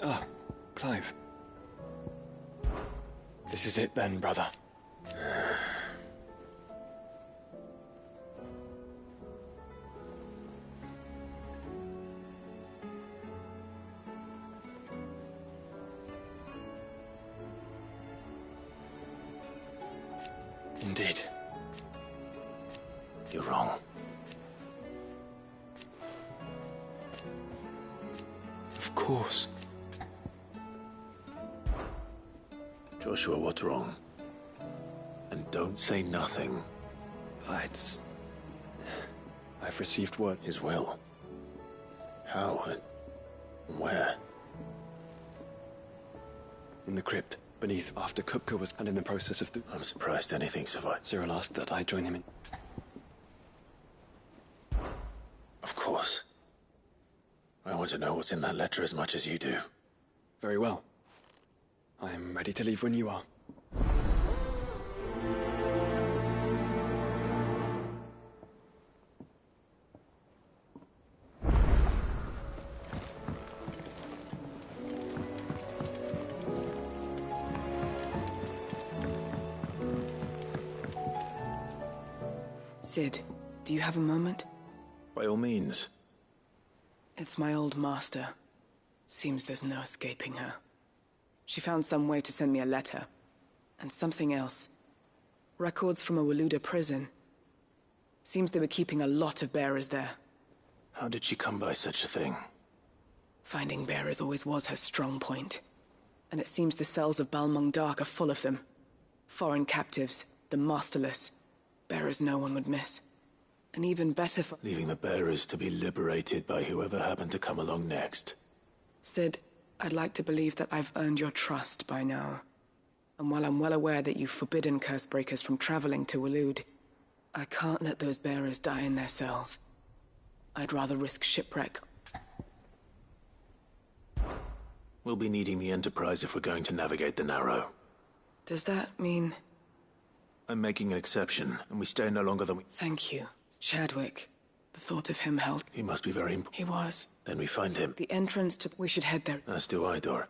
Ah, Clive. This is it then, brother. Indeed. You're wrong. Of course. Joshua, what's wrong? And don't say nothing. I've received word. His will. How? And where? In the crypt, beneath, after Kupka was and in the process of I'm surprised anything survived. Cyril asked that I join him in... Of course. I want to know what's in that letter as much as you do. Very well. I am ready to leave when you are. Sid, do you have a moment? By all means. It's my old master. Seems there's no escaping her. She found some way to send me a letter. And something else. Records from a Waluda prison. Seems they were keeping a lot of bearers there. How did she come by such a thing? Finding bearers always was her strong point. And it seems the cells of Balmung Dark are full of them. Foreign captives, the masterless. Bearers no one would miss. And even better for... Leaving the bearers to be liberated by whoever happened to come along next. Sid, I'd like to believe that I've earned your trust by now. And while I'm well aware that you've forbidden Cursebreakers from traveling to Waloed, I can't let those bearers die in their cells. I'd rather risk shipwreck. We'll be needing the Enterprise if we're going to navigate the Narrow. Does that mean... I'm making an exception, and we stay no longer than we... Thank you. Chadwick. The thought of him held... He must be very important. He was. Then we find him. The entrance to... We should head there. As do I, Dor.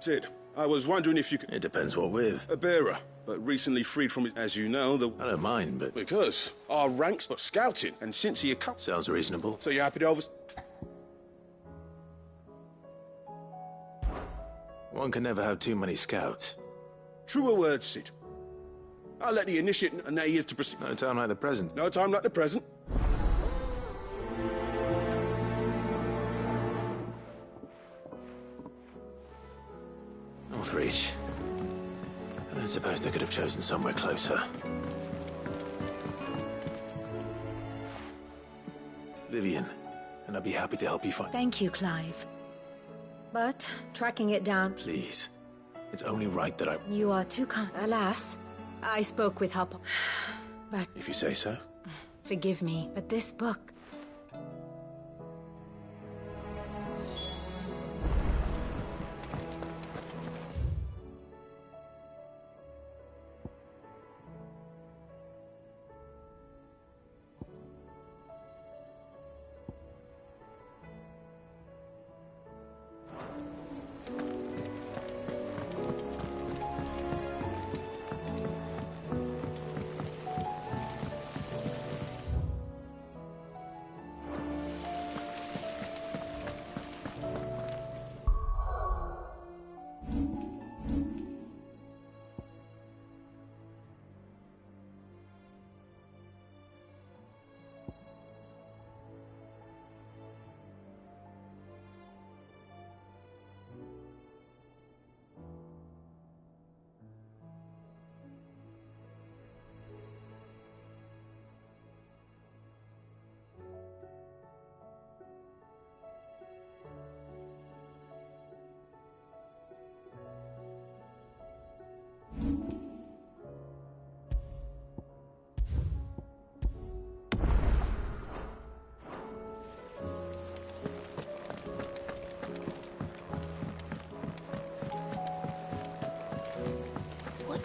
Sid, I was wondering if you could... It depends what with. A bearer, but recently freed from it. As you know, the... I don't mind, but... Because our ranks are scouting, and since he accompanied... Sounds reasonable. So you're happy to over... One can never have too many scouts. Truer words, Sid. I'll let the initiate and that he is to proceed. No time like the present. No time like the present. Northreach. I don't suppose they could have chosen somewhere closer. Vivian, and I'd be happy to help you find... Thank you, Clive. But tracking it down... Please. It's only right that I... You are too kind. Alas, I spoke with Hop. But... If you say so. Forgive me, but this book...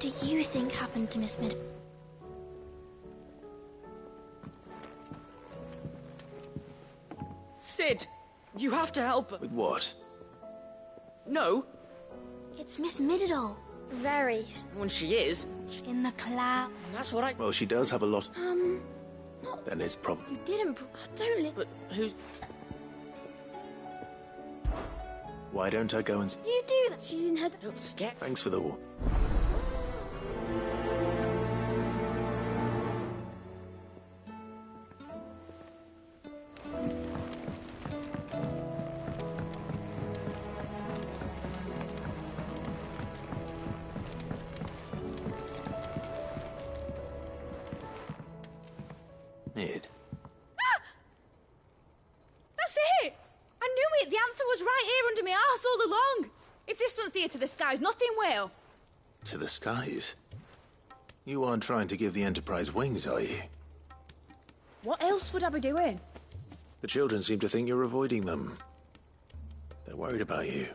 do you think happened to Miss Mid? Sid, you have to help. With what? No. It's Miss Mididol. Very. When she is. In the cloud. That's what I... Well, she does have a lot. Not... Then it's probably... You didn't... Don't li... But who's... Why don't I go and... You do that. She's in her... Don't scare... Thanks for the war. Ned. That's it! I knew it! The answer was right here under my arse all along! If this doesn't steer to the skies, nothing will! To the skies? You aren't trying to give the Enterprise wings, are you? What else would I be doing? The children seem to think you're avoiding them. They're worried about you.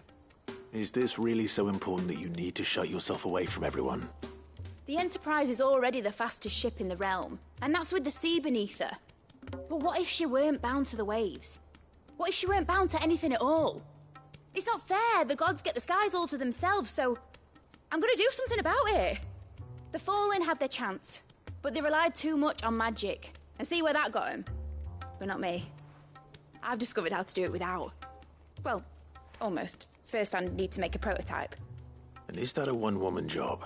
Is this really so important that you need to shut yourself away from everyone? The Enterprise is already the fastest ship in the realm, and that's with the sea beneath her. But what if she weren't bound to the waves? What if she weren't bound to anything at all? It's not fair. The gods get the skies all to themselves, so I'm gonna do something about it. The Fallen had their chance, but they relied too much on magic. And see where that got them? But not me. I've discovered how to do it without. Well, almost. First I need to make a prototype. And is that a one-woman job?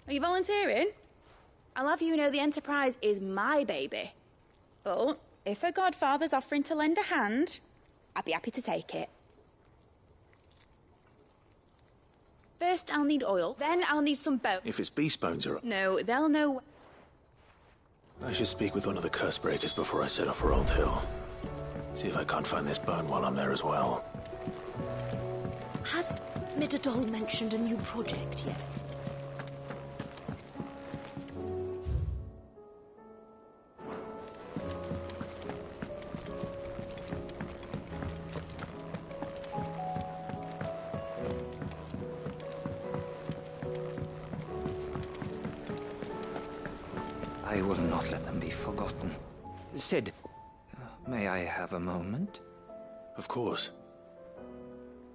Are you volunteering? I'll have you know the Enterprise is my baby. But if a godfather's offering to lend a hand, I'd be happy to take it. First I'll need oil, then I'll need some bones. If it's beast bones or... No, they'll know... I should speak with one of the curse breakers before I set off for Old Hill. See if I can't find this bone while I'm there as well. Has Mididol mentioned a new project yet? I will not let them be forgotten. Sid, may I have a moment? Of course.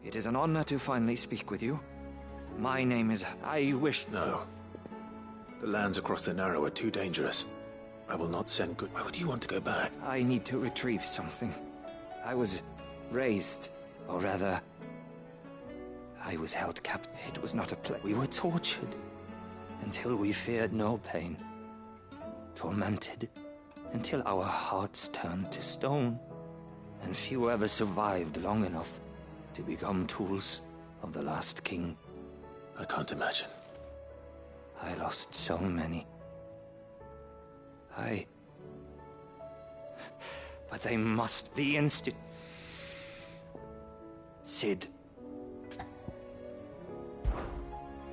It is an honor to finally speak with you. My name is... I wish... No. The lands across the Narrow are too dangerous. I will not send good... Why would you want to go back? I need to retrieve something. I was raised, or rather... I was held captive. It was not a play. We were tortured until we feared no pain. Tormented until our hearts turned to stone, and few ever survived long enough to become tools of the last king. I can't imagine. I lost so many. But they must. The Sid.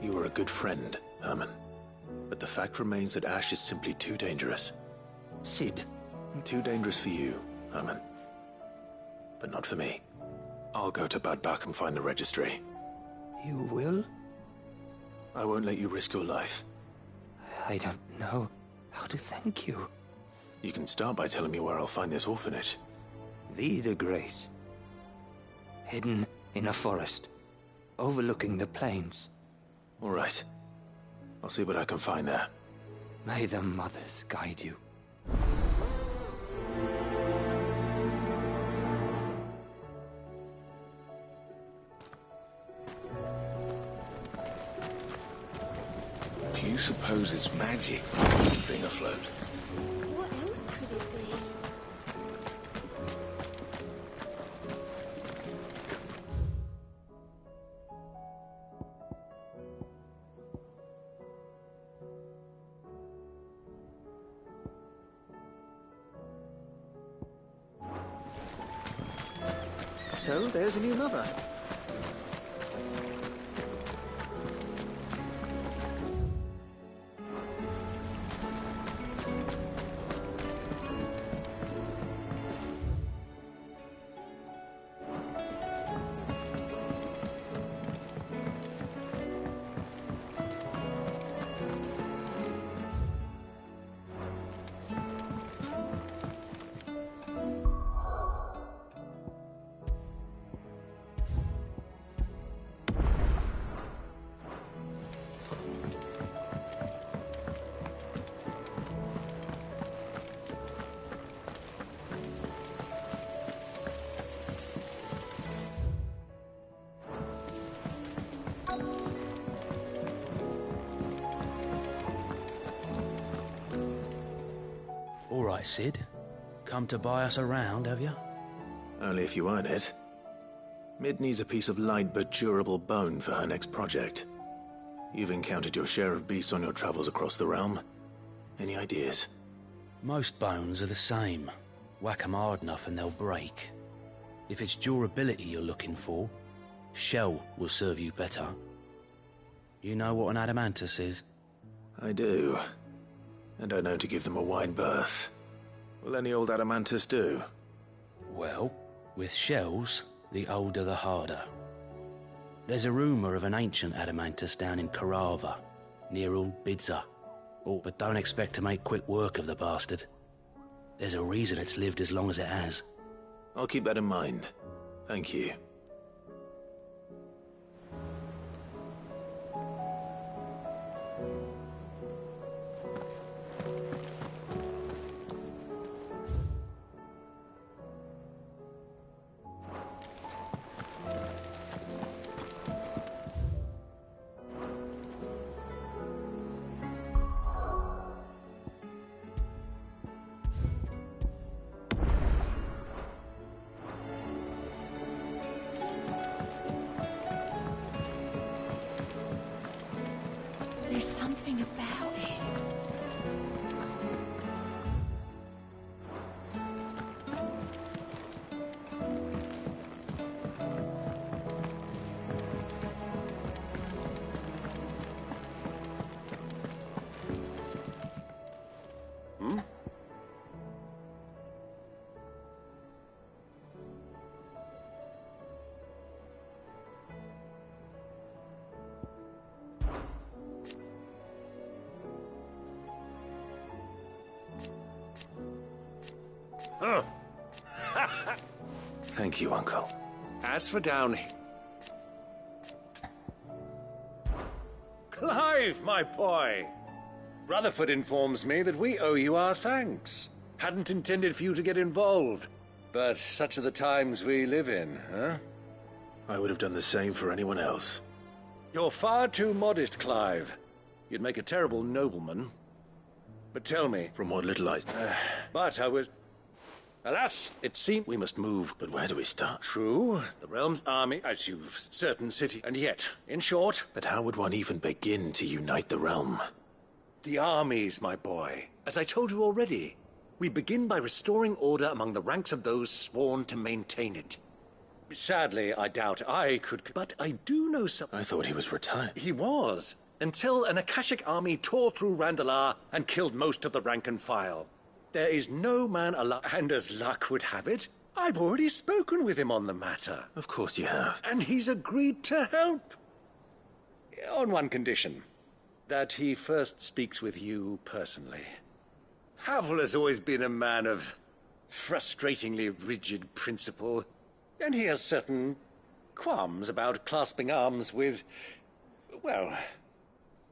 You were a good friend, Herman. But the fact remains that Ash is simply too dangerous. Sid. Too dangerous for you, Herman. But not for me. I'll go to Bad Bach and find the registry. You will? I won't let you risk your life. I don't know how to thank you. You can start by telling me where I'll find this orphanage. Vie de Grace. Hidden in a forest, overlooking the plains. All right. I'll see what I can find there. May the mothers guide you. Do you suppose it's magic, thing afloat? What else could it be? So, there's a new mother. All right, Sid. Come to buy us around, have you? Only if you earn it. Mid needs a piece of light but durable bone for her next project. You've encountered your share of beasts on your travels across the realm. Any ideas? Most bones are the same. Whack 'em hard enough and they'll break. If it's durability you're looking for, shell will serve you better. You know what an adamantus is? I do. And I know to give them a wide berth. Will any old adamantus do? Well, with shells, the older the harder. There's a rumour of an ancient adamantus down in Karava, near Old Bidza. Oh, but don't expect to make quick work of the bastard. There's a reason it's lived as long as it has. I'll keep that in mind. Thank you. There's something about it. Thank you, Uncle. As for down here... Clive, my boy! Rutherford informs me that we owe you our thanks. Hadn't intended for you to get involved, but such are the times we live in, huh? I would have done the same for anyone else. You're far too modest, Clive. You'd make a terrible nobleman. But tell me... From what little I... But I was... Alas, it seems we must move. But where do we start? True, the realm's army, as you've certain city, and yet, in short... But how would one even begin to unite the realm? The armies, my boy. As I told you already, we begin by restoring order among the ranks of those sworn to maintain it. Sadly, I doubt I could... But I do know something. I thought he was retired. He was, until an Akashic army tore through Randalar and killed most of the rank and file. There is no man alive, and as luck would have it, I've already spoken with him on the matter. Of course you have. And he's agreed to help. On one condition. That he first speaks with you personally. Havel has always been a man of frustratingly rigid principle, and he has certain qualms about clasping arms with, well,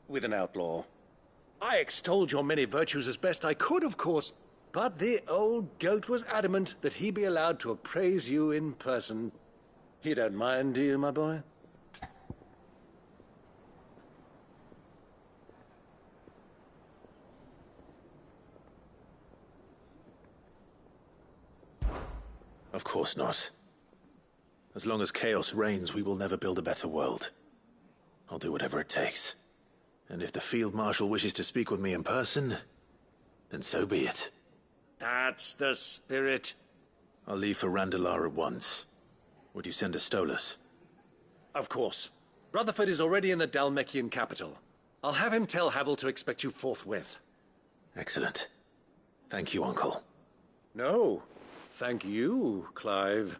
with an outlaw. I extolled your many virtues as best I could, of course, but the old goat was adamant that he be allowed to appraise you in person. You don't mind, do you, my boy? Of course not. As long as chaos reigns, we will never build a better world. I'll do whatever it takes. And if the Field Marshal wishes to speak with me in person, then so be it. That's the spirit. I'll leave for Randalar at once. Would you send a Stolas? Of course. Rutherford is already in the Dalmekian capital. I'll have him tell Havel to expect you forthwith. Excellent. Thank you, Uncle. No. Thank you, Clive.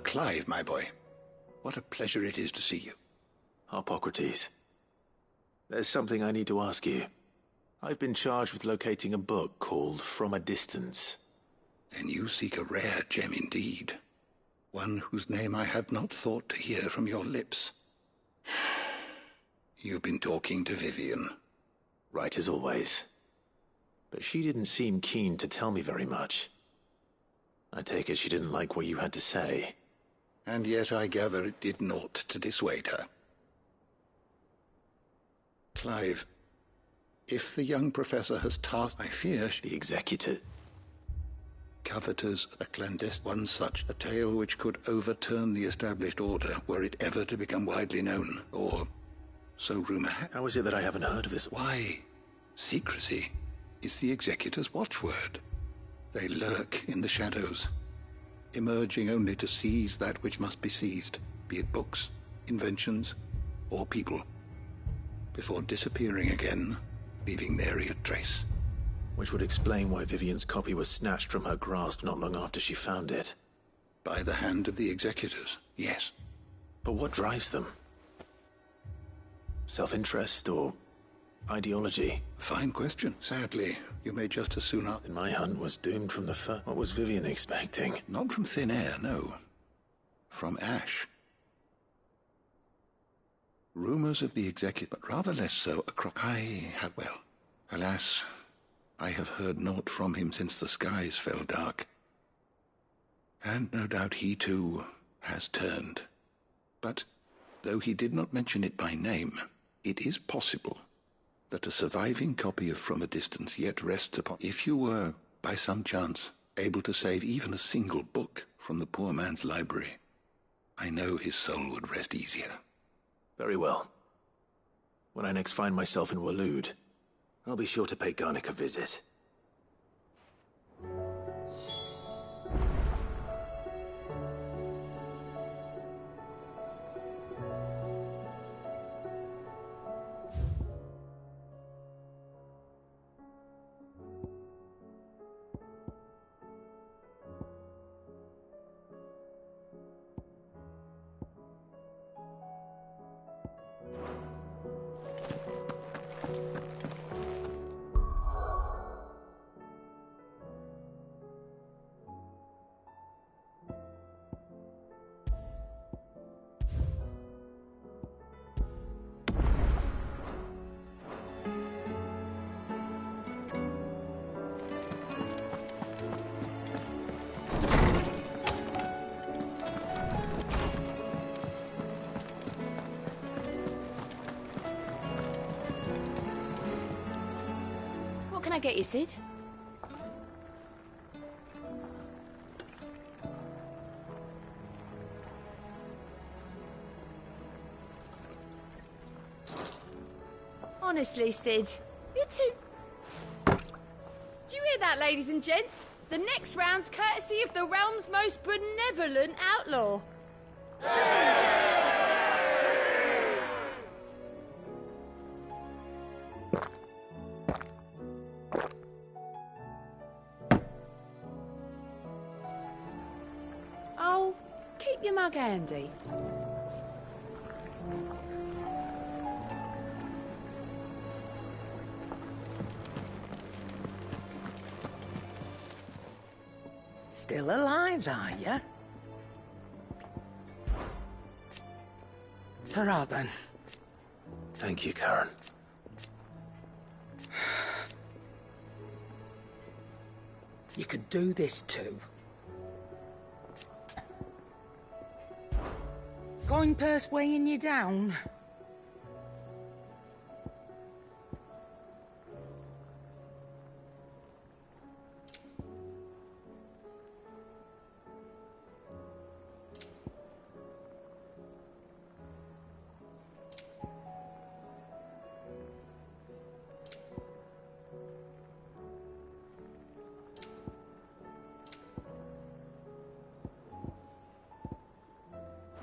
Clive, my boy. What a pleasure it is to see you. Harpocrates. There's something I need to ask you. I've been charged with locating a book called From a Distance. Then you seek a rare gem indeed. One whose name I had not thought to hear from your lips. You've been talking to Vivian. Right as always. But she didn't seem keen to tell me very much. I take it she didn't like what you had to say. And yet I gather it did naught to dissuade her. Clive, if the young professor has tasked, I fear... The executor. Coveters a clandestine, one such, a tale which could overturn the established order were it ever to become widely known, or so rumor has. How is it that I haven't heard of this? Why? Secrecy is the executor's watchword. They lurk in the shadows, emerging only to seize that which must be seized, be it books, inventions, or people, before disappearing again, leaving nary a trace. Which would explain why Vivian's copy was snatched from her grasp not long after she found it. By the hand of the executors, yes. But what drives them? Self-interest or ideology? Fine question. Sadly, you may just as soon Then my hunt was doomed from the first. What was Vivian expecting? Not from thin air, no. From ash. Rumors of the executor, but rather less so across... well, alas, I have heard naught from him since the skies fell dark. And no doubt he too has turned. But, though he did not mention it by name, it is possible that a surviving copy of From a Distance yet rests upon... If you were, by some chance, able to save even a single book from the poor man's library, I know his soul would rest easier. Very well. When I next find myself in Waloed, I'll be sure to pay Garnick a visit. What can I get you, Sid? Honestly, Sid, you're too... Do you hear that, ladies and gents? The next round's courtesy of the realm's most benevolent outlaw. Oh, keep your mug handy. Still alive, are you? Ta-ra, then. Thank you, Karen. You could do this too. Coin purse weighing you down?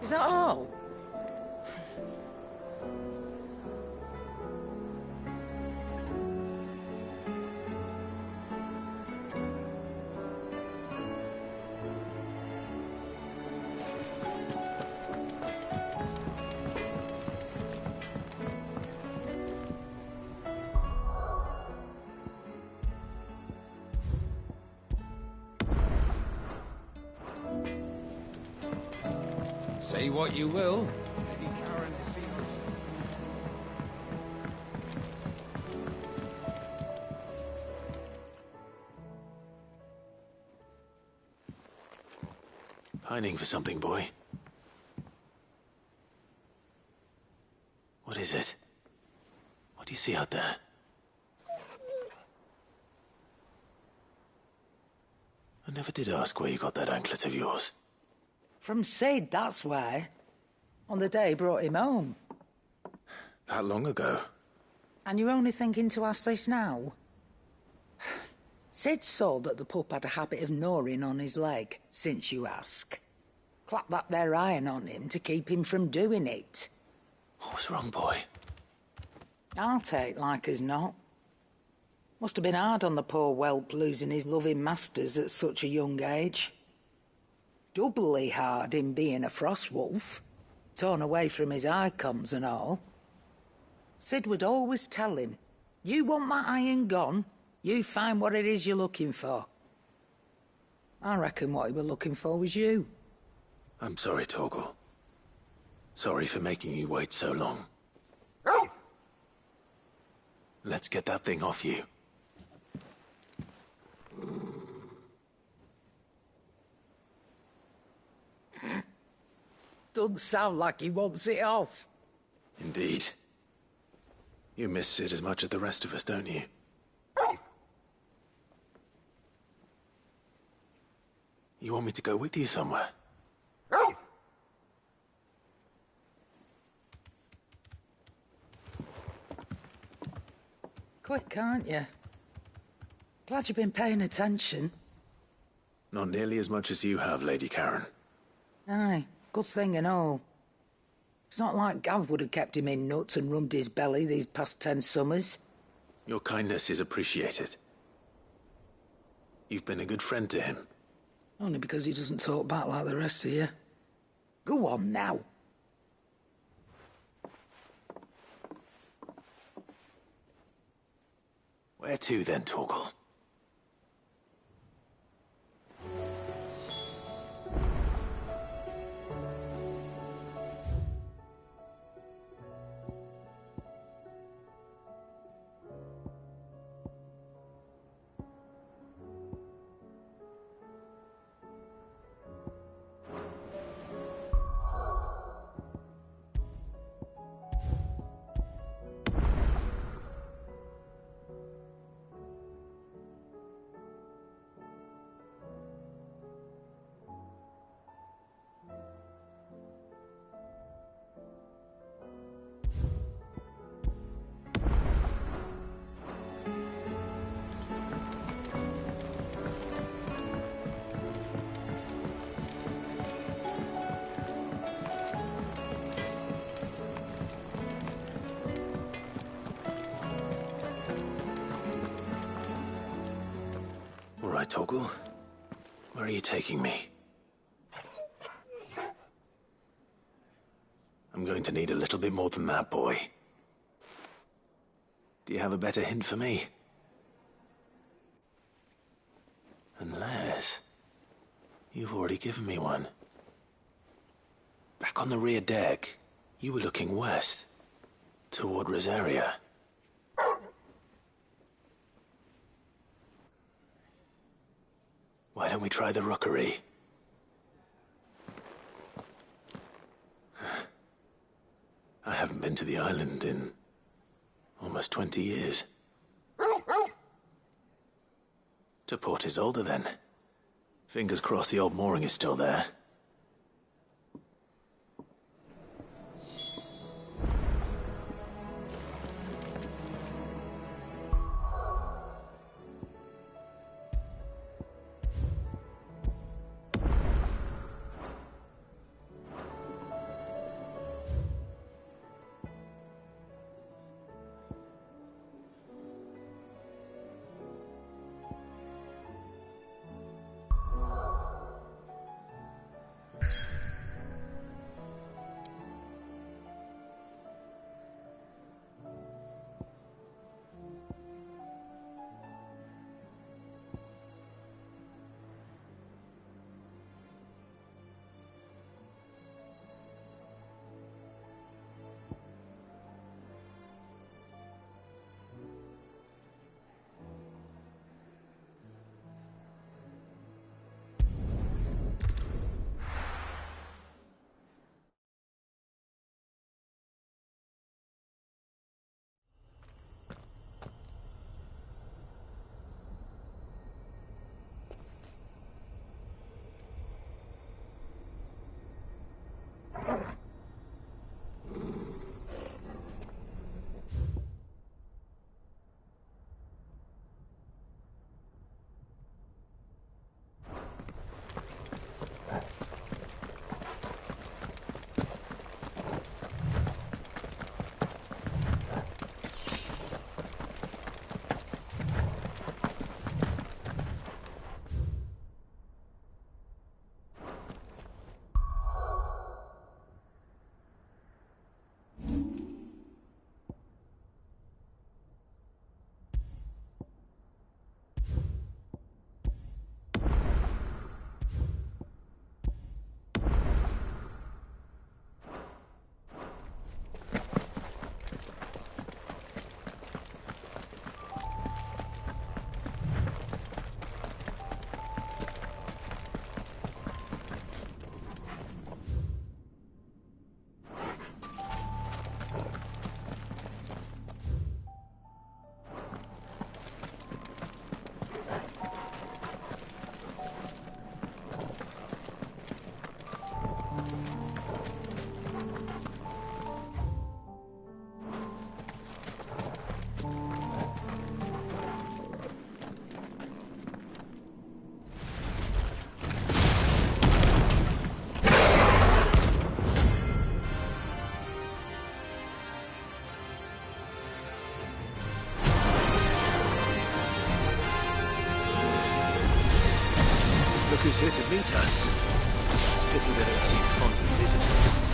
Is that all? Say what you will. Lady Karen seems... Pining for something, boy. What is it? What do you see out there? I never did ask where you got that anklet of yours. From Sid, that's why. On the day he brought him home. That long ago? And you're only thinking to ask this now? Sid saw that the pup had a habit of gnawing on his leg, since you ask. Clap that there iron on him to keep him from doing it. What was wrong, boy? I'll take like as not. Must have been hard on the poor whelp losing his loving masters at such a young age. Doubly hard in being a frost wolf, torn away from his icons and all. Sid would always tell him, you want that iron gone, you find what it is you're looking for. I reckon what he were looking for was you. I'm sorry, Torgal. Sorry for making you wait so long. Let's get that thing off you. Doesn't sound like he wants it off. Indeed. You miss Sid as much as the rest of us, don't you? You want me to go with you somewhere? Quick, aren't you? Glad you've been paying attention. Not nearly as much as you have, Lady Karen. Aye, good thing and all. It's not like Gav would have kept him in nuts and rubbed his belly these past 10 summers. Your kindness is appreciated. You've been a good friend to him. Only because he doesn't talk back like the rest of you. Go on now. Where to then, Torgal? All right, Torgal. Where are you taking me? I'm going to need a little bit more than that, boy. Do you have a better hint for me? Unless... you've already given me one. Back on the rear deck, you were looking west, toward Rosaria. Why don't we try the rookery? I haven't been to the island in almost 20 years. To Port Isolde, then. Fingers crossed the old mooring is still there. was here to meet us. Pity they don't seem fond of visitors.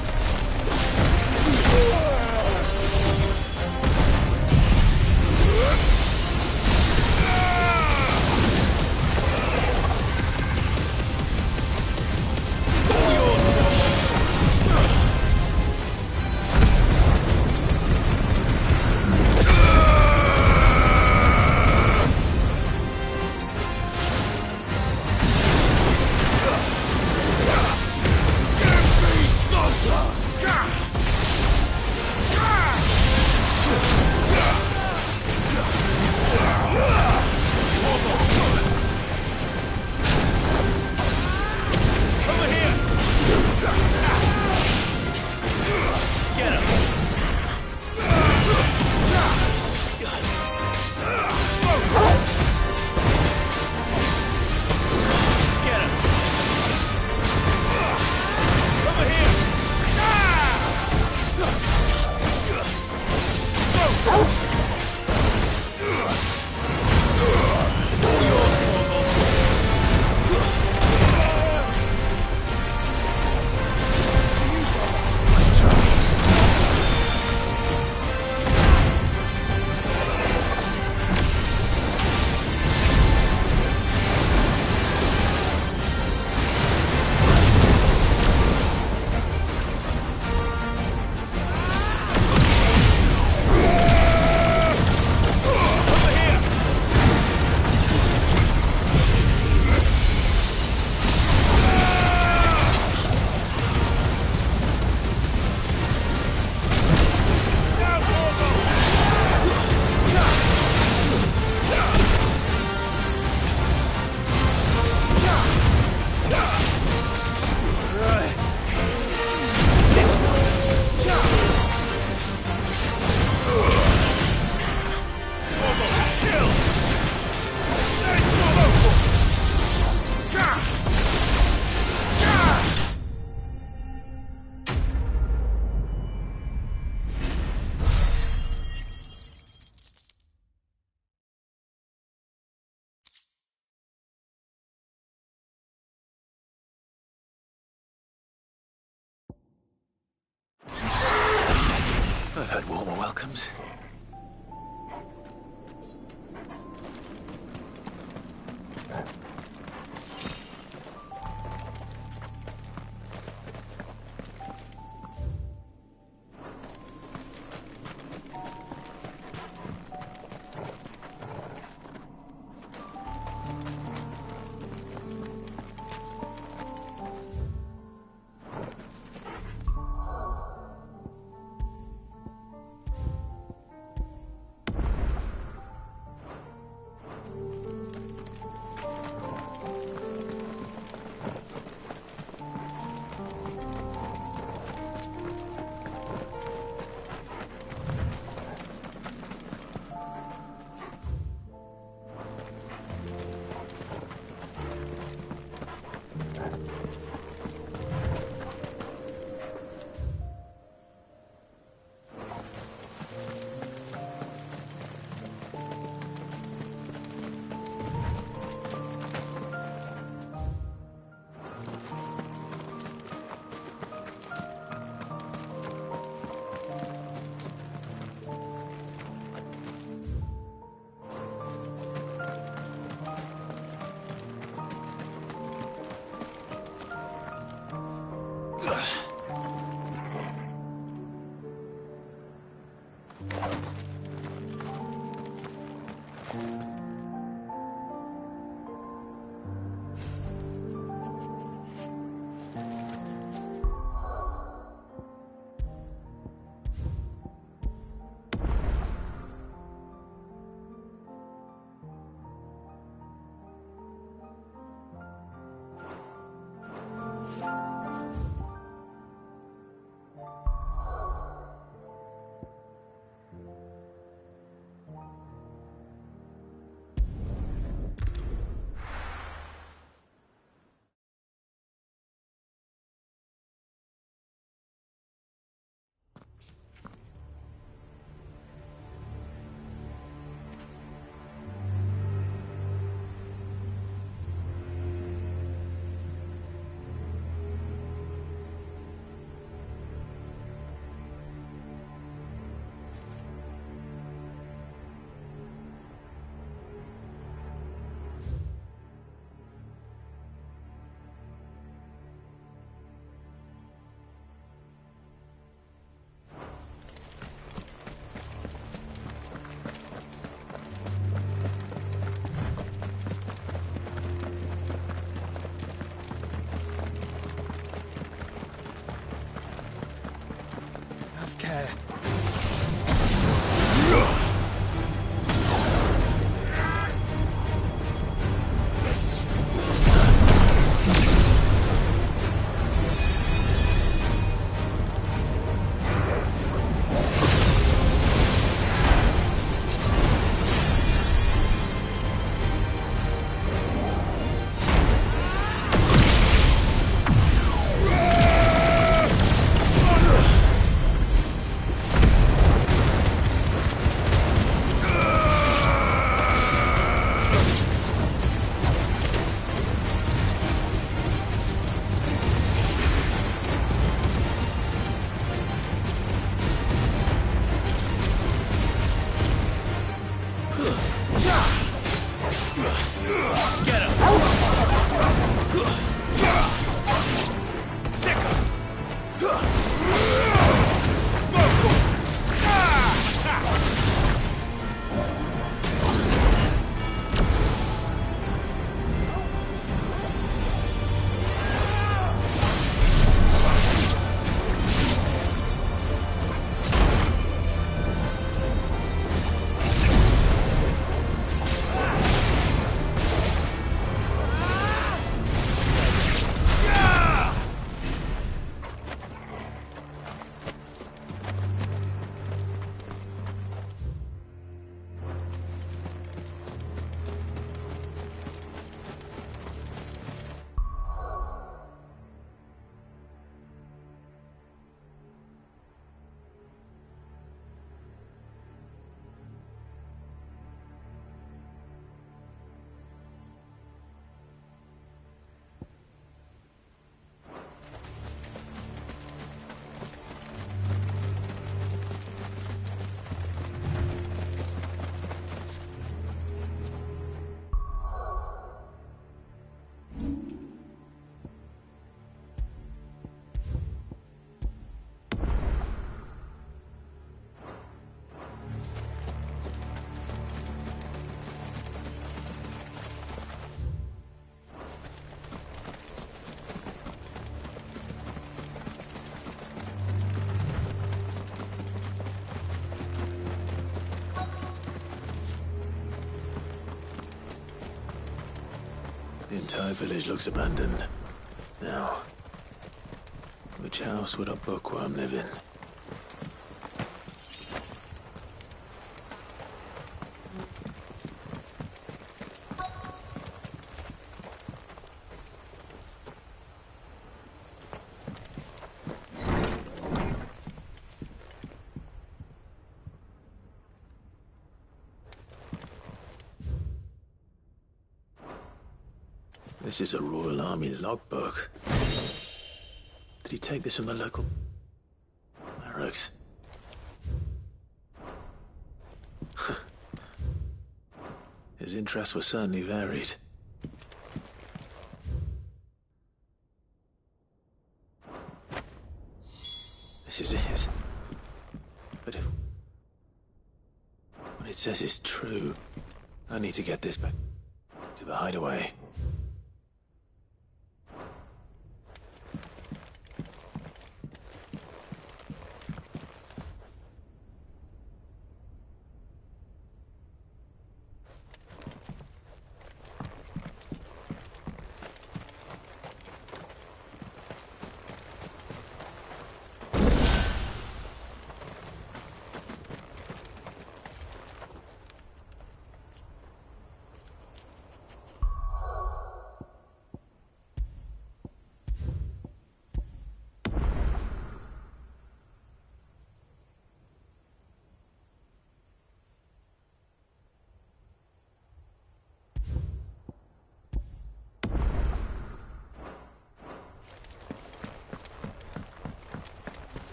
I've had warmer welcomes. care. The entire village looks abandoned. Now, which house would a bookworm live in? This is a Royal Army logbook. Did he take this from the local barracks? His interests were certainly varied. This is it. But if what it says is true, I need to get this back to the hideaway.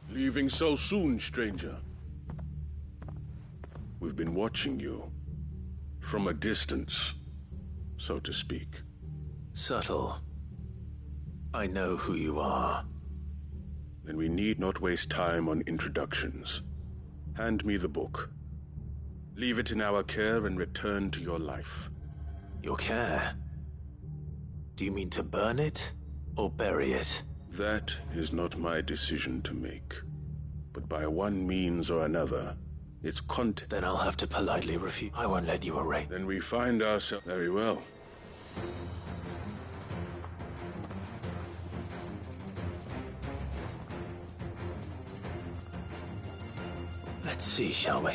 Leaving so soon, stranger? We've been watching you. From a distance, so to speak. Subtle. I know who you are. Then we need not waste time on introductions. Hand me the book. Leave it in our care and return to your life. Your care? Do you mean to burn it, or bury it? That is not my decision to make. But by one means or another, its content... Then I'll have to politely refuse. I won't let you erase. Then we find ourselves... Very well. Let's see, shall we?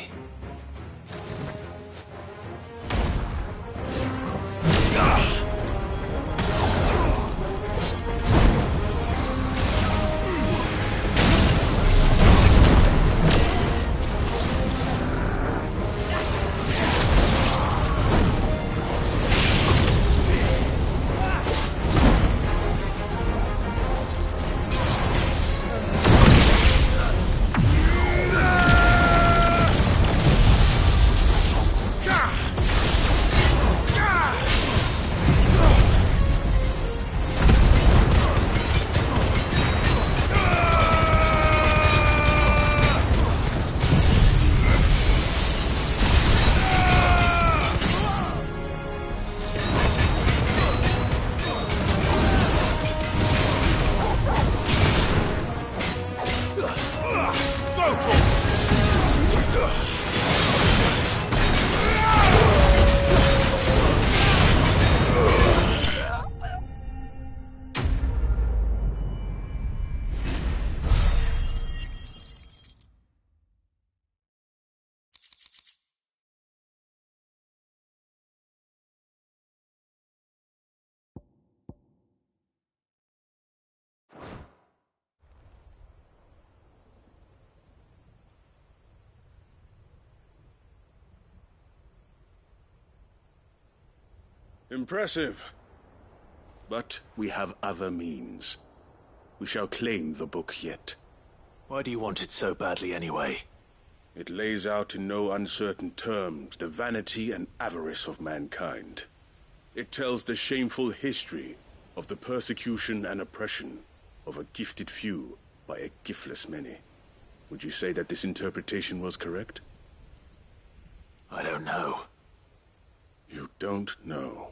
Impressive. But we have other means. We shall claim the book yet. Why do you want it so badly anyway? It lays out in no uncertain terms the vanity and avarice of mankind. It tells the shameful history of the persecution and oppression of a gifted few by a giftless many. Would you say that this interpretation was correct? I don't know. You don't know.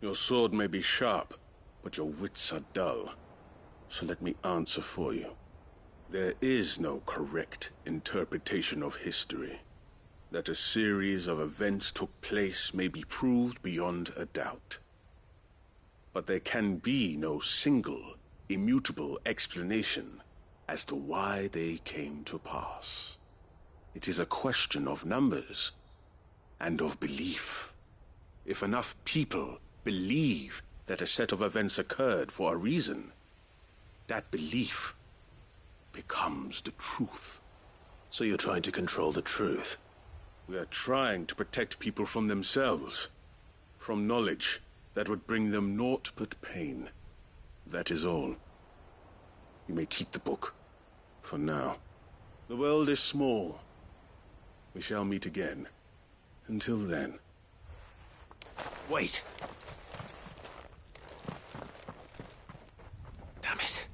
Your sword may be sharp, but your wits are dull. So let me answer for you. There is no correct interpretation of history. That a series of events took place may be proved beyond a doubt. But there can be no single, immutable explanation as to why they came to pass. It is a question of numbers and of belief. If enough people believe that a set of events occurred for a reason, that belief becomes the truth. So you're trying to control the truth? We are trying to protect people from themselves, from knowledge that would bring them naught but pain. That is all. You may keep the book, for now. The world is small. We shall meet again. Until then. Wait! Damn it.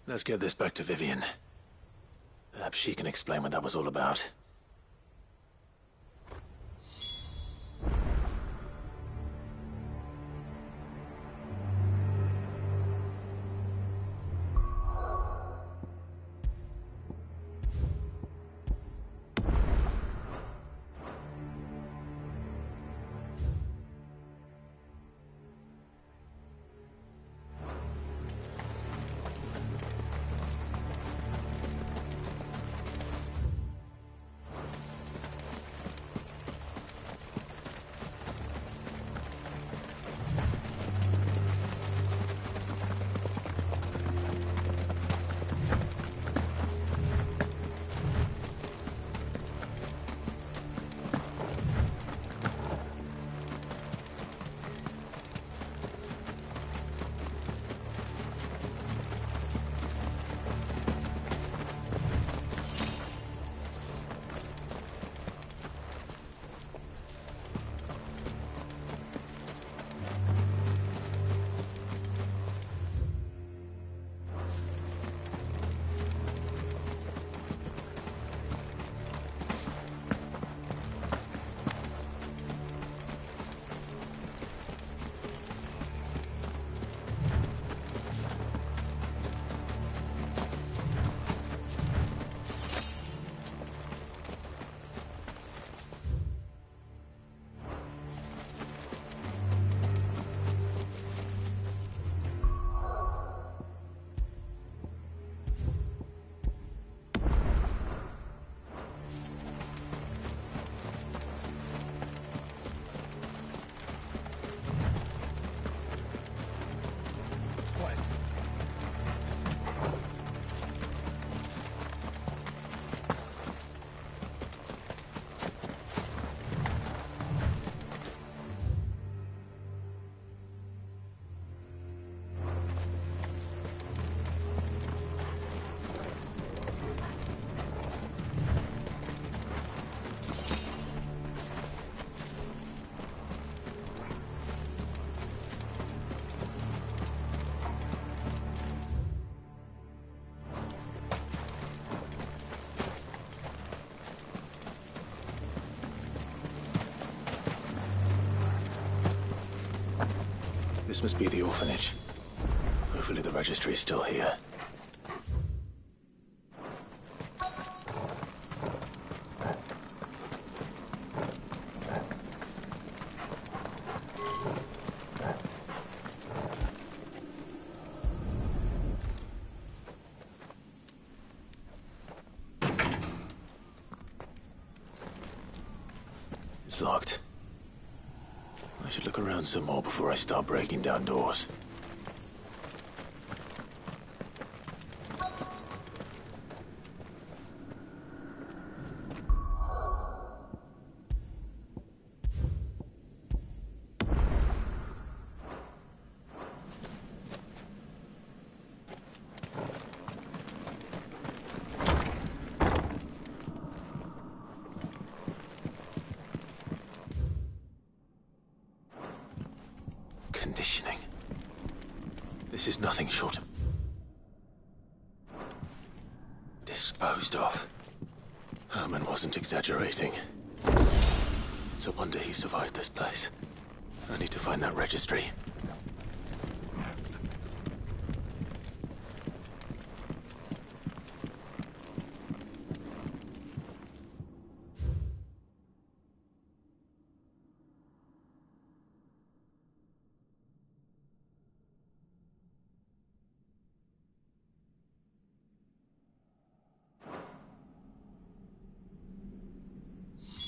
Let's get this back to Vivian. Perhaps she can explain what that was all about. This must be the orphanage. Hopefully the registry is still here. It's locked. I should look around some more before I start breaking down doors. Conditioning. This is nothing short of disposed of. Herman wasn't exaggerating. It's a wonder he survived this place. I need to find that registry.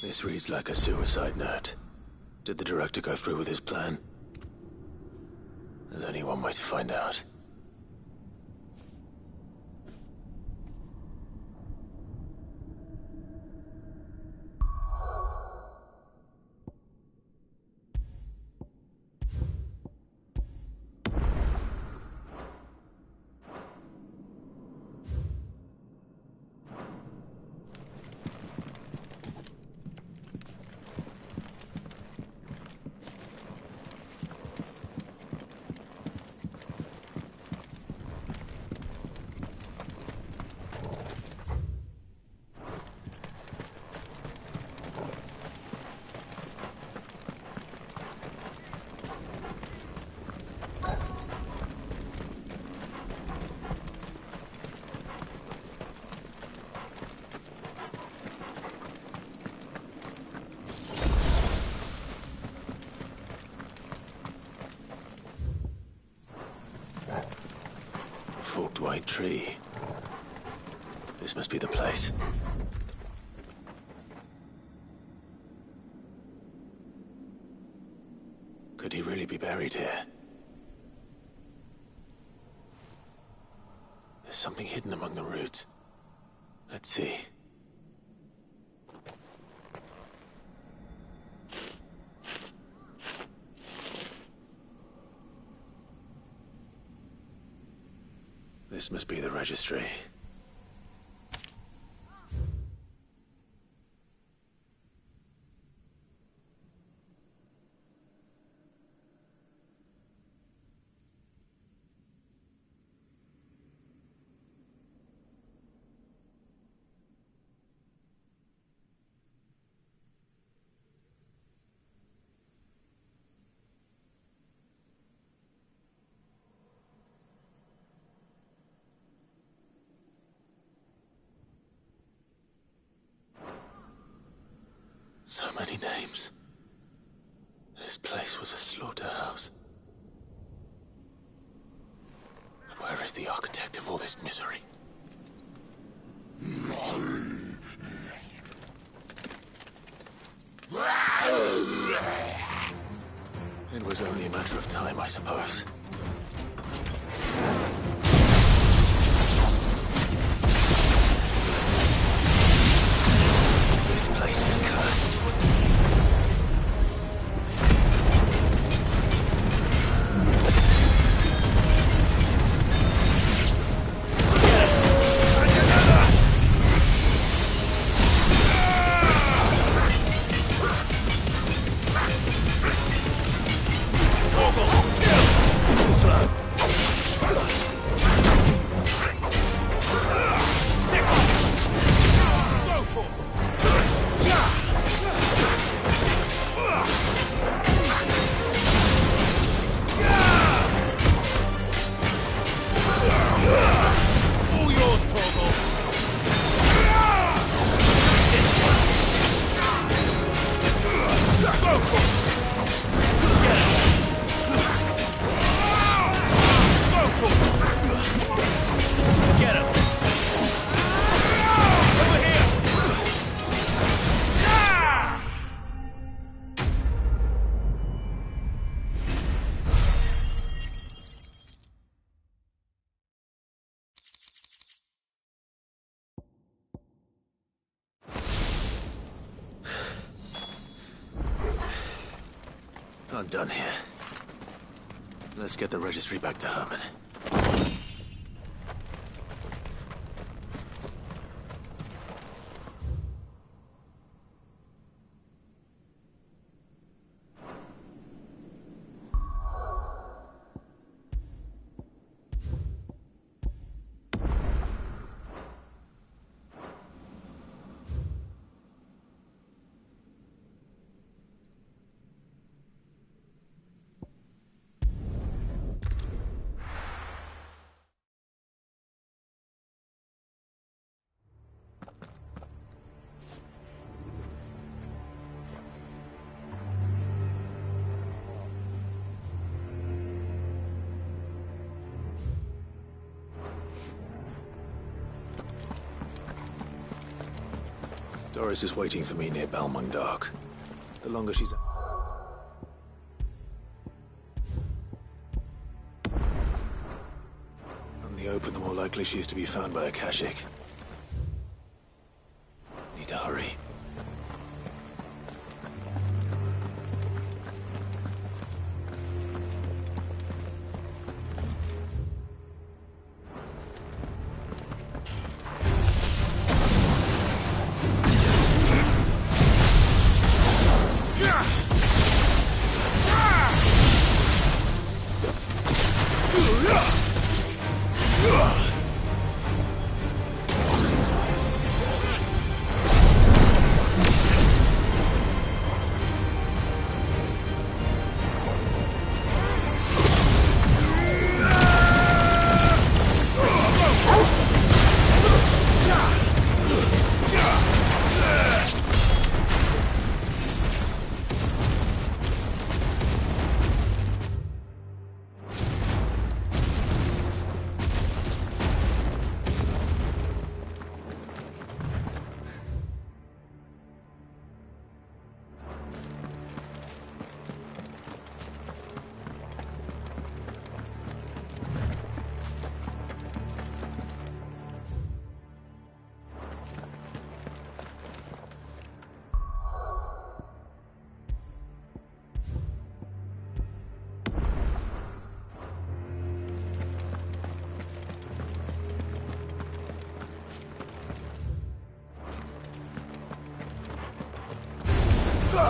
This reads like a suicide note. Did the director go through with his plan? There's only one way to find out. Forked white tree. This must be the place. Could he really be buried here? There's something hidden among the roots. Let's see. This must be the registry. So many names. This place was a slaughterhouse. But where is the architect of all this misery? It was only a matter of time, I suppose. This place is cursed. I'm done here. Let's get the registry back to Herman. Doris is waiting for me near Balmung Dock. The longer she's... On the open, the more likely she is to be found by a Kashik. Need to hurry.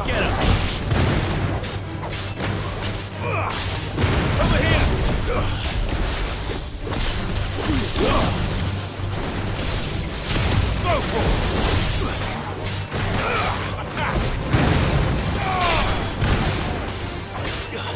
Get him! Over here! Go for it! Attack! Get him!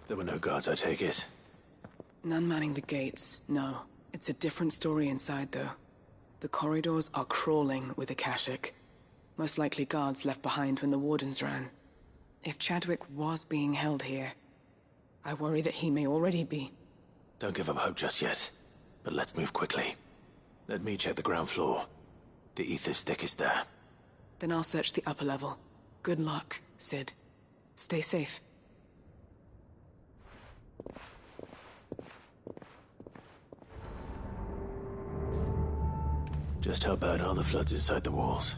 There were no guards, I take it. None manning the gates, no. It's a different story inside, though. The corridors are crawling with Akashic. Most likely guards left behind when the Wardens ran. If Chadwick was being held here, I worry that he may already be. Don't give up hope just yet. But let's move quickly. Let me check the ground floor. The ether stick is there. Then I'll search the upper level. Good luck, Sid. Stay safe. Just how bad are the floods inside the walls?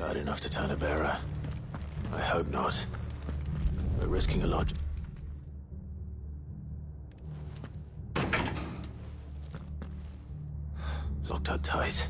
Bad enough to turn a bearer? I hope not. We're risking a lot. Locked up tight.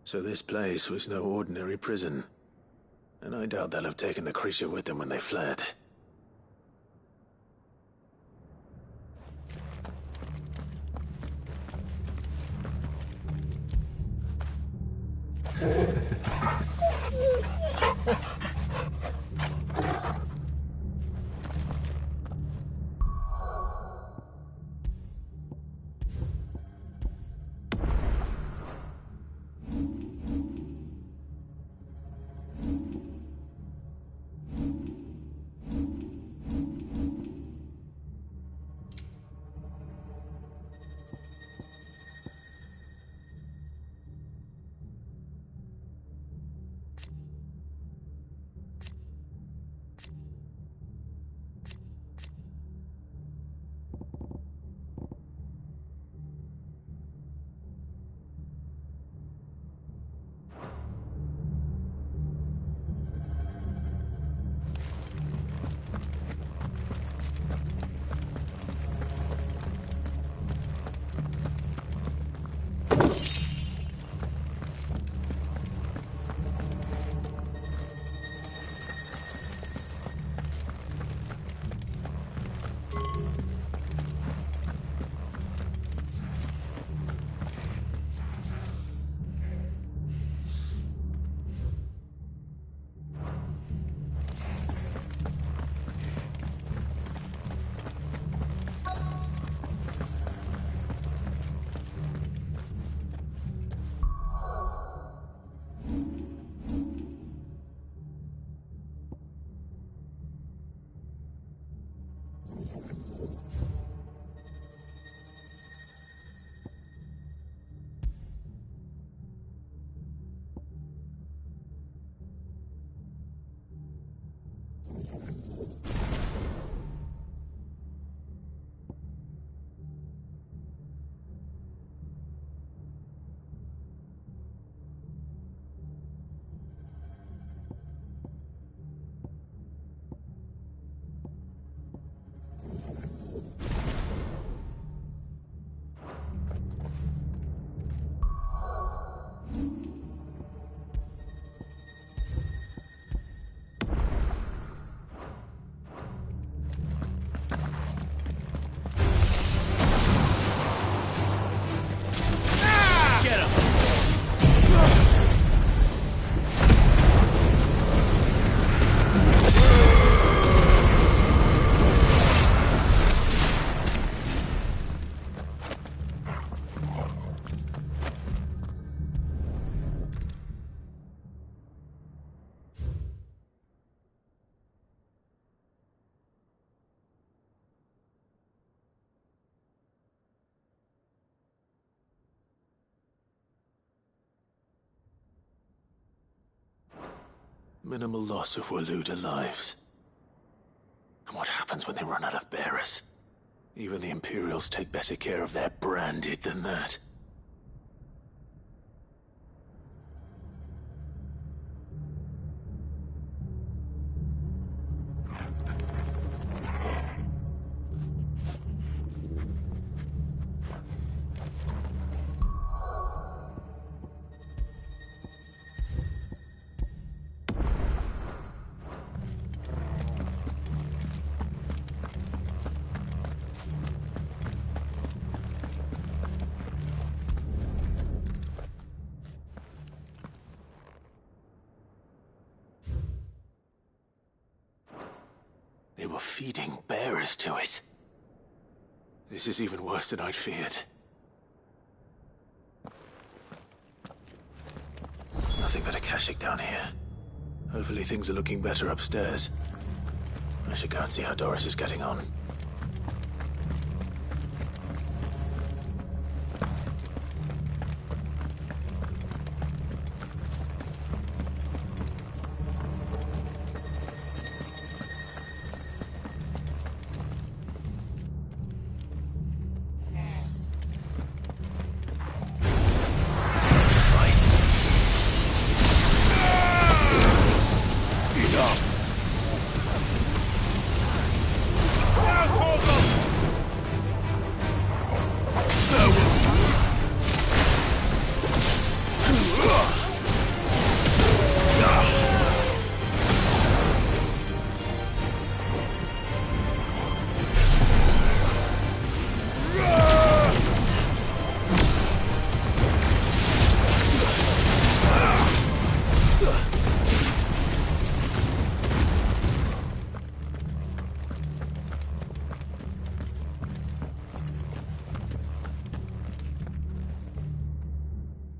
So this place was no ordinary prison. And I doubt they'll have taken the creature with them when they fled. Minimal loss of Waluda lives. And what happens when they run out of bearers? Even the Imperials take better care of their branded than that. They were feeding bearers to it. This is even worse than I'd feared. Nothing but a Akashic down here. Hopefully things are looking better upstairs. I should go and see how Doris is getting on.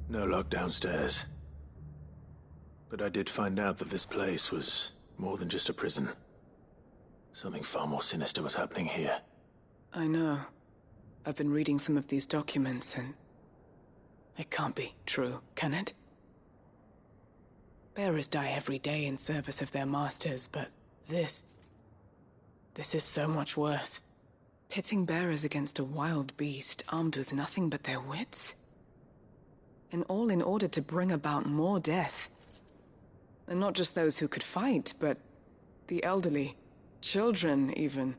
No lock downstairs. But I did find out that this place was more than just a prison. Something far more sinister was happening here. I know. I've been reading some of these documents, and it can't be true, can it? Bearers die every day in service of their masters, but this is so much worse. Pitting bearers against a wild beast armed with nothing but their wits? And all in order to bring about more death. And not just those who could fight, but the elderly, children even.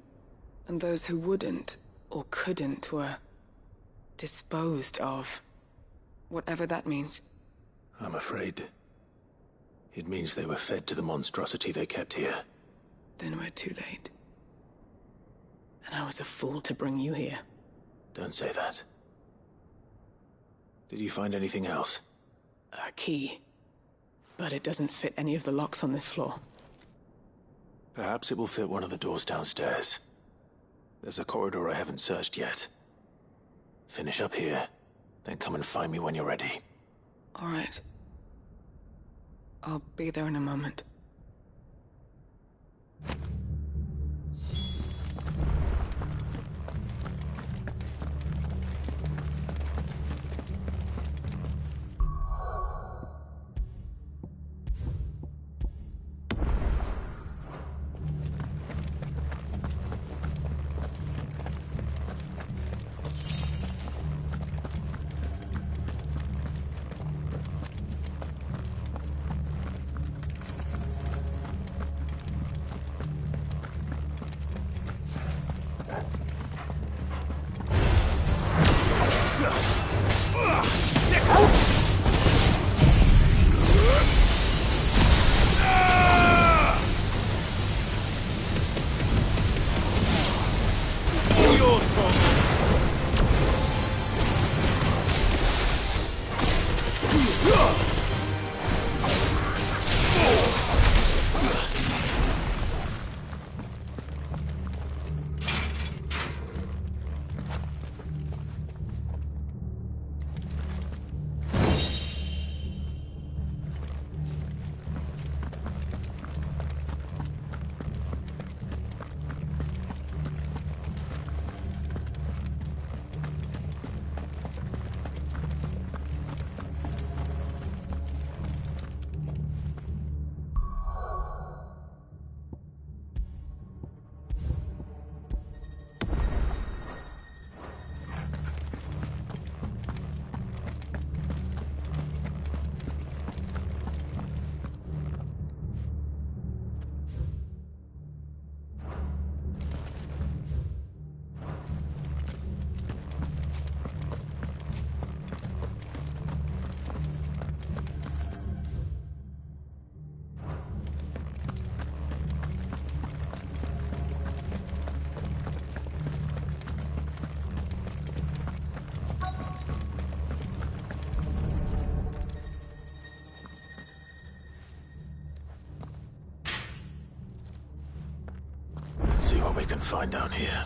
And those who wouldn't or couldn't were disposed of. Whatever that means. I'm afraid it means they were fed to the monstrosity they kept here. Then we're too late. And I was a fool to bring you here. Don't say that. Did you find anything else? A key. But it doesn't fit any of the locks on this floor. Perhaps it will fit one of the doors downstairs. There's a corridor I haven't searched yet. Finish up here, then come and find me when you're ready. All right. I'll be there in a moment. you can find down here.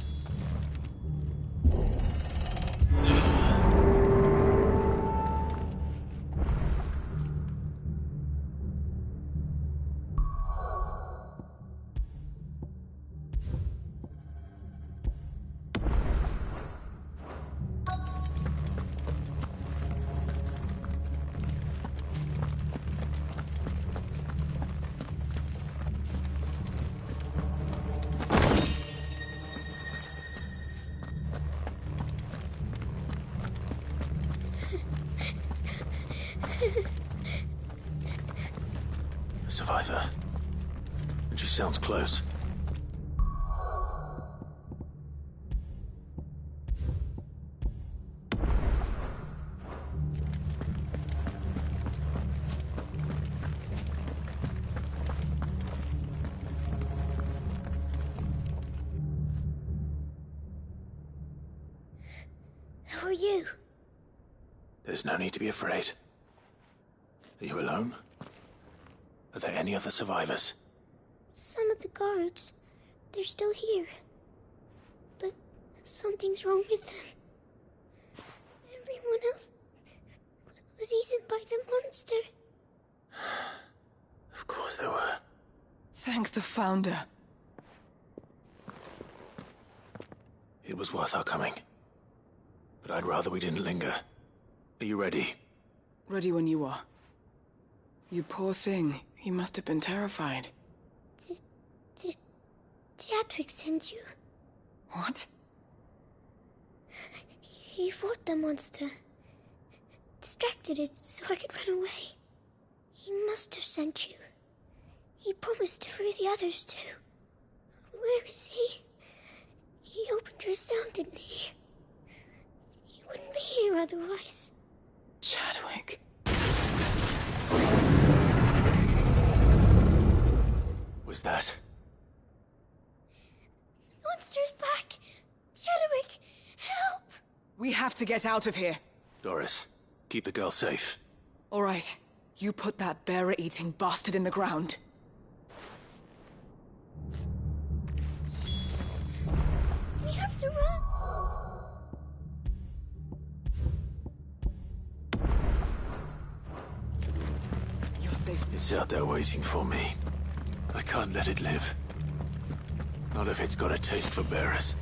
A survivor. And she sounds close. Who are you? There's no need to be afraid. Are you alone? Are there any other survivors? Some of the guards. They're still here. But something's wrong with them. Everyone else was eaten by the monster. Of course there were. Thank the Founder. It was worth our coming. But I'd rather we didn't linger. Are you ready? Ready when you are. You poor thing. He must have been terrified. Did Chadwick send you? What? He fought the monster. Distracted it so I could run away. He must have sent you. He promised to free the others too. Where is he? He opened your cell, didn't he? He wouldn't be here otherwise. Chadwick. Was that? Monster's back! Chadwick, help! We have to get out of here. Doris, keep the girl safe. All right. You put that bearer-eating bastard in the ground. We have to run! You're safe. It's out there waiting for me. I can't let it live. Not if it's got a taste for bearers.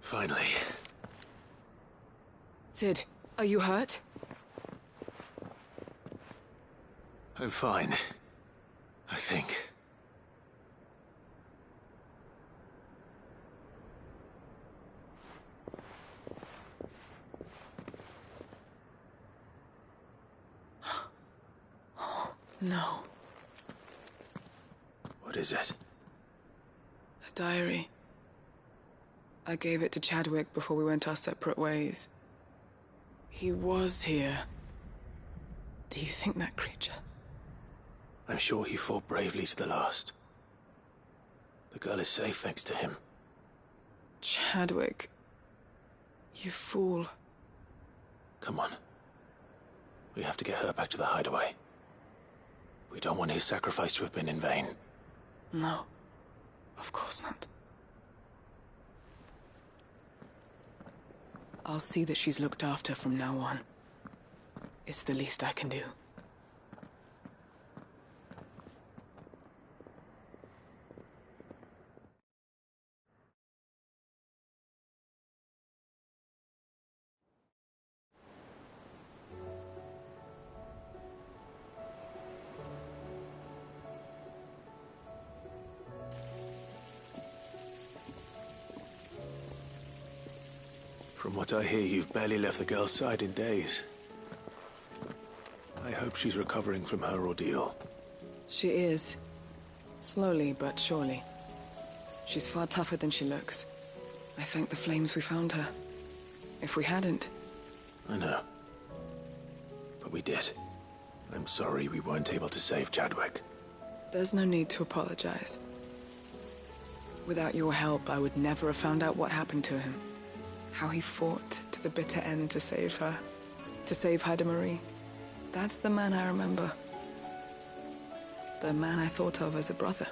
Finally. Sid, are you hurt? I'm fine. I think. No. What is it? A diary. I gave it to Chadwick before we went our separate ways. He was here. Do you think that creature? I'm sure he fought bravely to the last. The girl is safe thanks to him. Chadwick. You fool. Come on. We have to get her back to the hideaway. We don't want his sacrifice to have been in vain. No. Of course not. I'll see that she's looked after from now on. It's the least I can do. From what I hear, you've barely left the girl's side in days. I hope she's recovering from her ordeal. She is. Slowly but surely. She's far tougher than she looks. I thank the flames we found her. If we hadn't... I know. But we did. I'm sorry we weren't able to save Chadwick. There's no need to apologize. Without your help, I would never have found out what happened to him. How he fought to the bitter end to save her. To save Haida Marie. That's the man I remember. The man I thought of as a brother.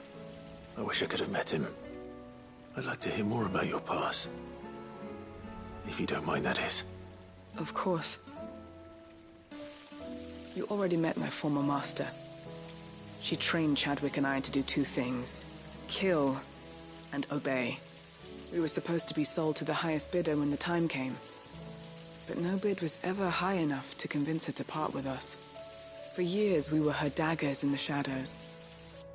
I wish I could have met him. I'd like to hear more about your past. If you don't mind, that is. Of course. You already met my former master. She trained Chadwick and I to do two things. Kill and obey. We were supposed to be sold to the highest bidder when the time came. But no bid was ever high enough to convince her to part with us. For years, we were her daggers in the shadows.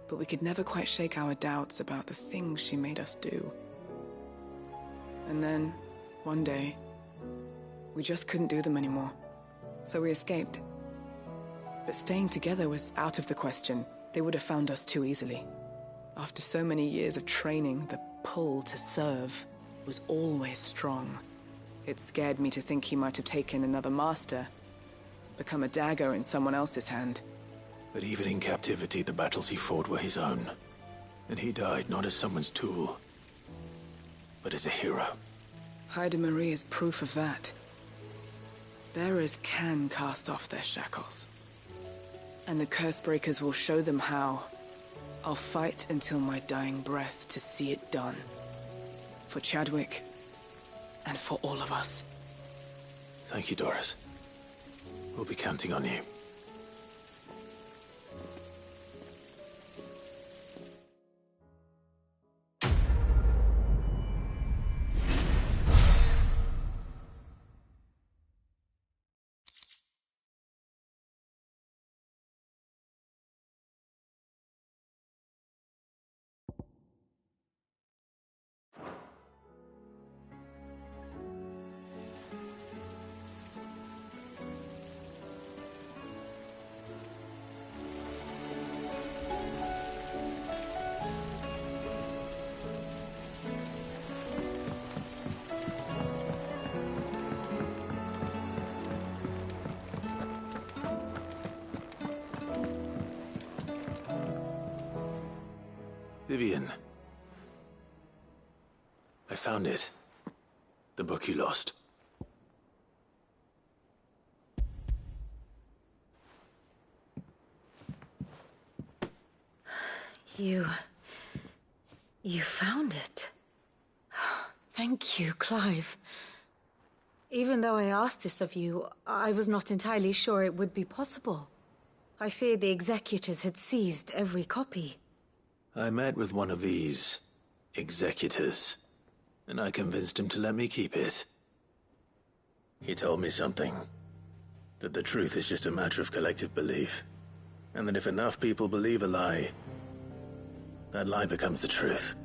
But we could never quite shake our doubts about the things she made us do. And then, one day, we just couldn't do them anymore. So we escaped. But staying together was out of the question. They would have found us too easily. After so many years of training, the pull to serve was always strong. It scared me to think he might have taken another master, become a dagger in someone else's hand. But even in captivity, the battles he fought were his own. And he died not as someone's tool, but as a hero. Haida Marie is proof of that. Bearers can cast off their shackles. And the Cursebreakers will show them how. I'll fight until my dying breath to see it done. For Chadwick, and for all of us. Thank you, Doris. We'll be counting on you. Vivian. I found it. The book you lost. You found it. Thank you, Clive. Even though I asked this of you, I was not entirely sure it would be possible. I feared the executors had seized every copy. I met with one of these executors, and I convinced him to let me keep it. He told me something. That the truth is just a matter of collective belief. And that if enough people believe a lie, that lie becomes the truth.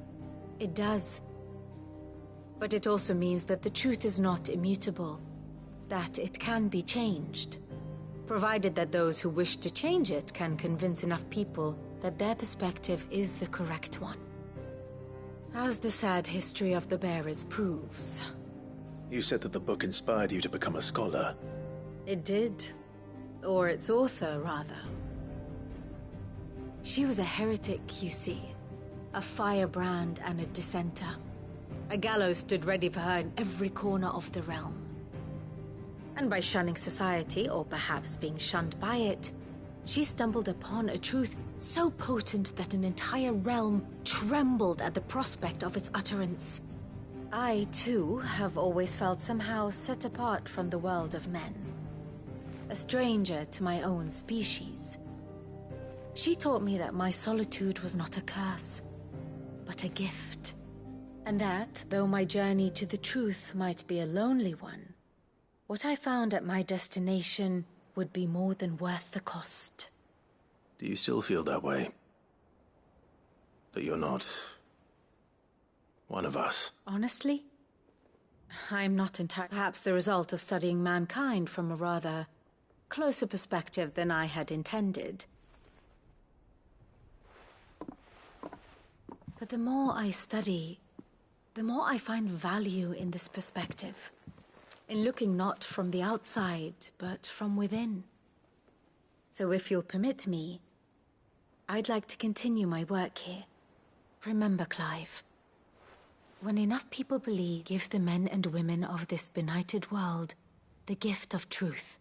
It does. But it also means that the truth is not immutable. That it can be changed. Provided that those who wish to change it can convince enough people that their perspective is the correct one. As the sad history of the bearers proves. You said that the book inspired you to become a scholar. It did. Or its author, rather. She was a heretic, you see. A firebrand and a dissenter. A gallows stood ready for her in every corner of the realm. And by shunning society, or perhaps being shunned by it, she stumbled upon a truth so potent that an entire realm trembled at the prospect of its utterance. I, too, have always felt somehow set apart from the world of men. A stranger to my own species. She taught me that my solitude was not a curse, but a gift. And that, though my journey to the truth might be a lonely one, what I found at my destination would be more than worth the cost. Do you still feel that way? That you're not one of us? Honestly, I'm not entirely. Perhaps the result of studying mankind from a rather closer perspective than I had intended. But the more I study, the more I find value in this perspective. In looking not from the outside, but from within. So if you'll permit me, I'd like to continue my work here. Remember, Clive, when enough people believe, give the men and women of this benighted world the gift of truth.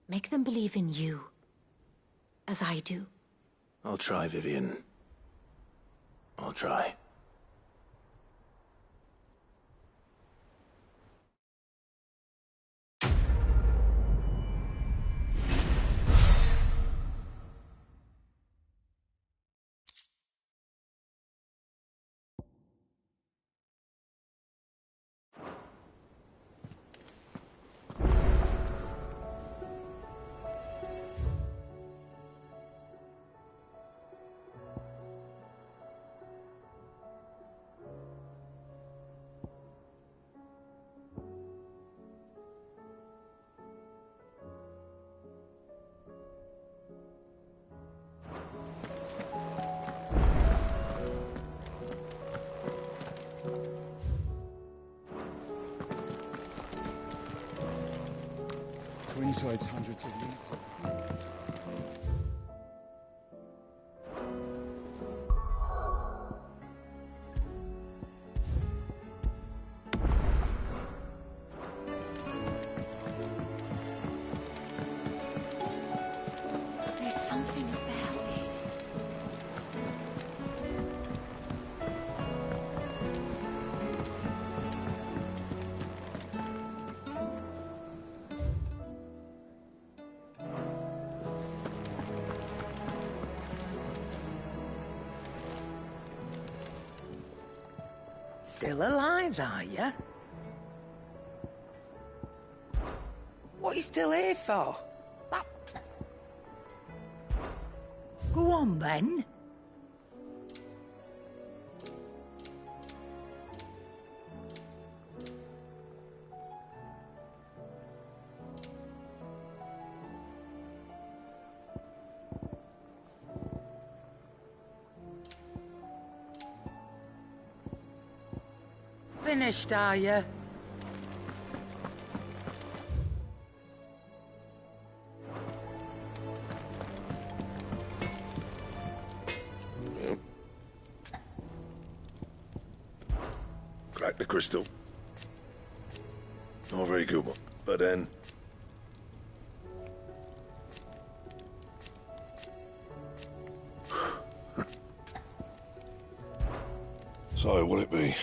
Make them believe in you, as I do. I'll try, Vivian. I'll try. Coincides hundreds of leagues. There's something about it. Still alive, are you? What are you still here for? That... Go on, then. Finished, are you? Crack the crystal. Not a very good one, but then... So, what'll it be?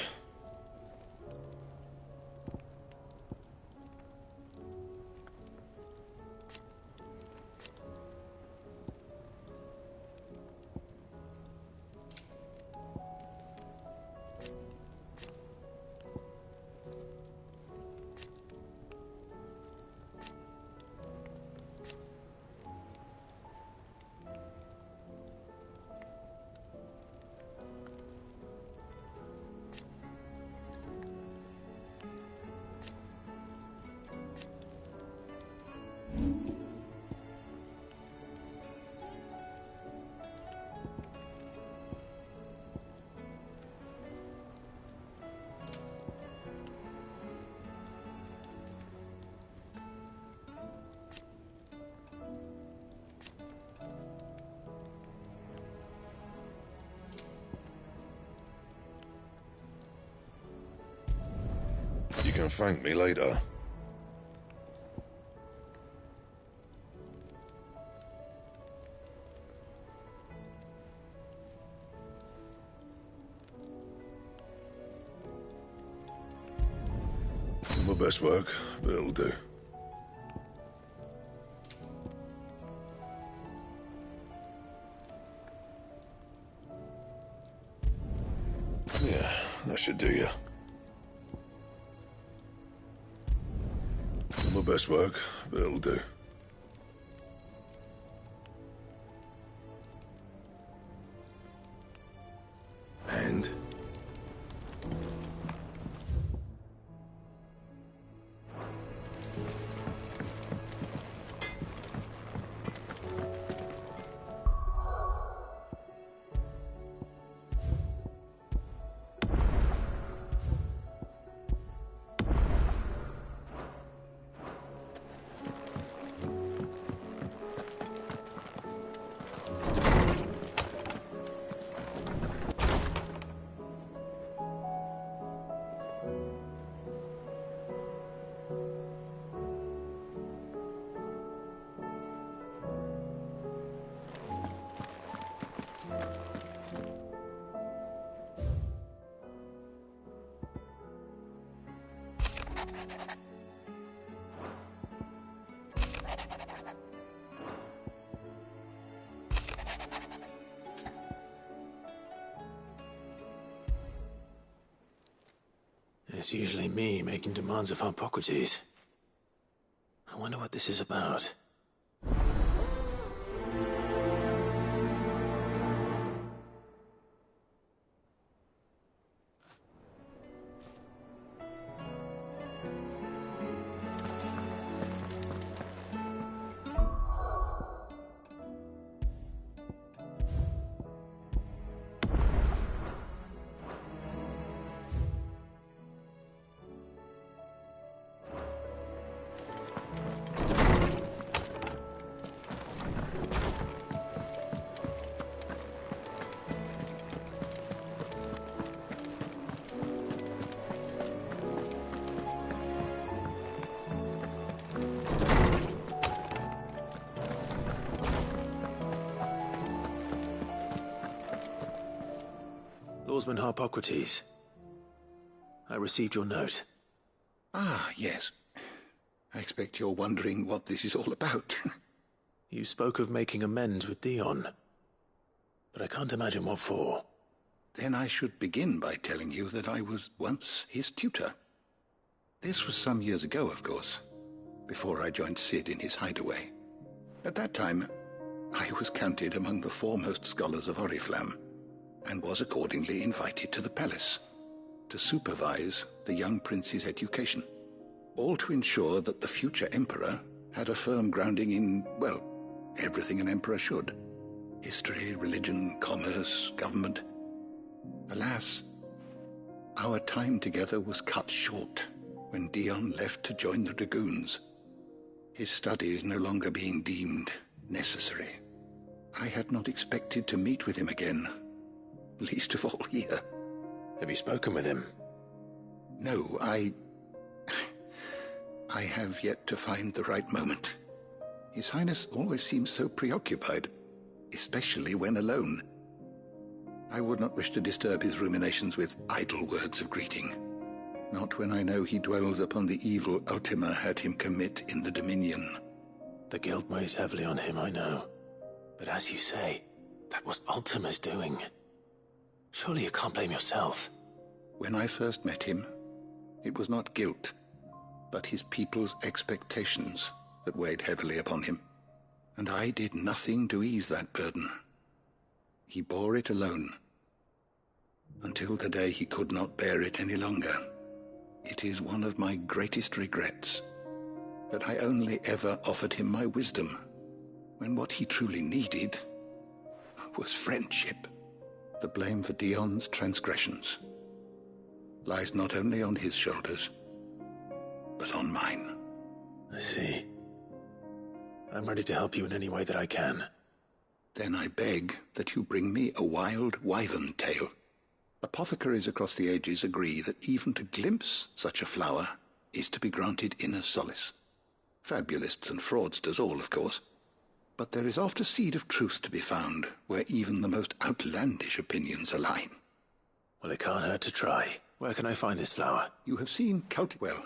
You can thank me later. My best work, but it'll do. Yeah, that should do you. My best work, but it'll do. And? It's usually me making demands of Hippocrates. I wonder what this is about. Lawsman Hippocrates. I received your note. Ah, yes. I expect you're wondering what this is all about. You spoke of making amends with Dion, but I can't imagine what for. Then I should begin by telling you that I was once his tutor. This was some years ago, of course, before I joined Sid in his hideaway. At that time, I was counted among the foremost scholars of Oriflamme, and was accordingly invited to the palace to supervise the young prince's education, all to ensure that the future emperor had a firm grounding in, well, everything an emperor should. History, religion, commerce, government. Alas, our time together was cut short when Dion left to join the Dragoons, his studies no longer being deemed necessary. I had not expected to meet with him again, least of all here. Have you spoken with him? No, I have yet to find the right moment. His Highness always seems so preoccupied, especially when alone. I would not wish to disturb his ruminations with idle words of greeting. Not when I know he dwells upon the evil Ultima had him commit in the Dominion. The guilt weighs heavily on him, I know. But as you say, that was Ultima's doing. Surely you can't blame yourself. When I first met him, it was not guilt, but his people's expectations that weighed heavily upon him. And I did nothing to ease that burden. He bore it alone, until the day he could not bear it any longer. It is one of my greatest regrets that I only ever offered him my wisdom, when what he truly needed was friendship. The blame for Dion's transgressions lies not only on his shoulders, but on mine. I see. I'm ready to help you in any way that I can. Then I beg that you bring me a wild wyvern tale. Apothecaries across the ages agree that even to glimpse such a flower is to be granted inner solace. Fabulists and fraudsters all, of course. But there is oft a seed of truth to be found where even the most outlandish opinions align. Well, it can't hurt to try. Where can I find this flower? You have seen well,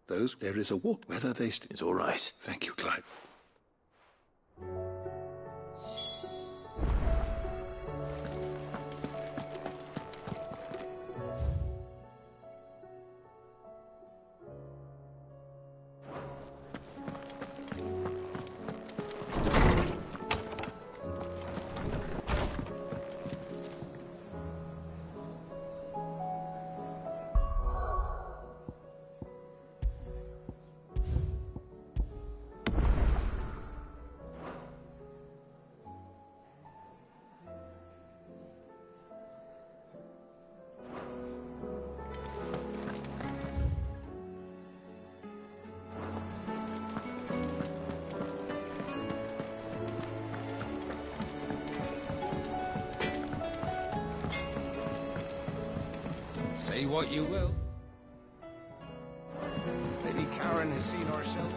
those there is a walk whether they It's all right. Thank you, Clive. Say what you will. Lady Karen has seen ourselves.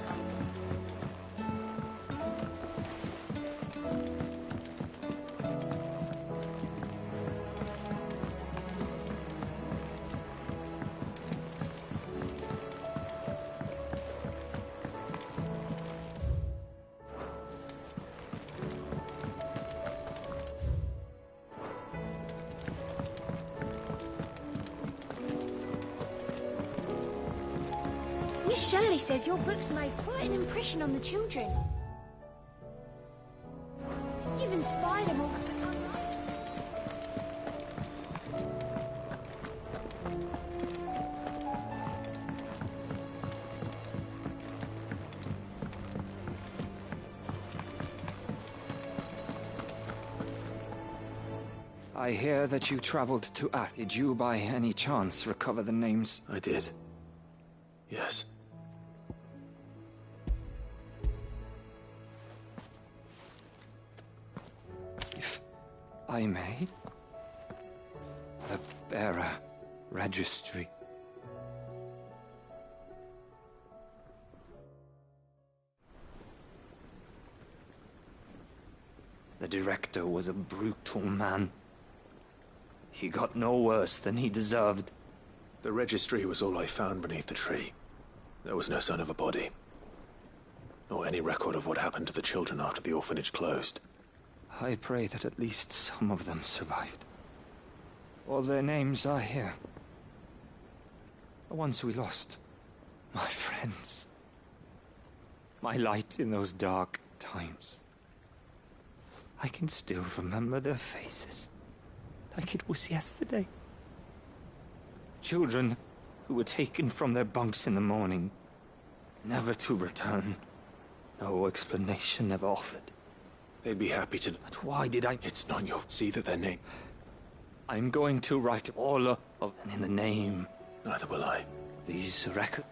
Miss Shirley says your books made quite an impression on the children. You've inspired them all to become writers. I hear that you traveled to At. Did you by any chance recover the names? I did. Yes. If I may, the bearer registry. The director was a brutal man. He got no worse than he deserved. The registry was all I found beneath the tree. There was no sign of a body. Nor any record of what happened to the children after the orphanage closed. I pray that at least some of them survived. All their names are here. The ones we lost. My friends. My light in those dark times. I can still remember their faces. Like it was yesterday. Children who were taken from their bunks in the morning, never to return. No explanation ever offered. They'd be happy to... But why did I... It's not your... See that their name... I'm going to write all of... And in the name... Neither will I. These records...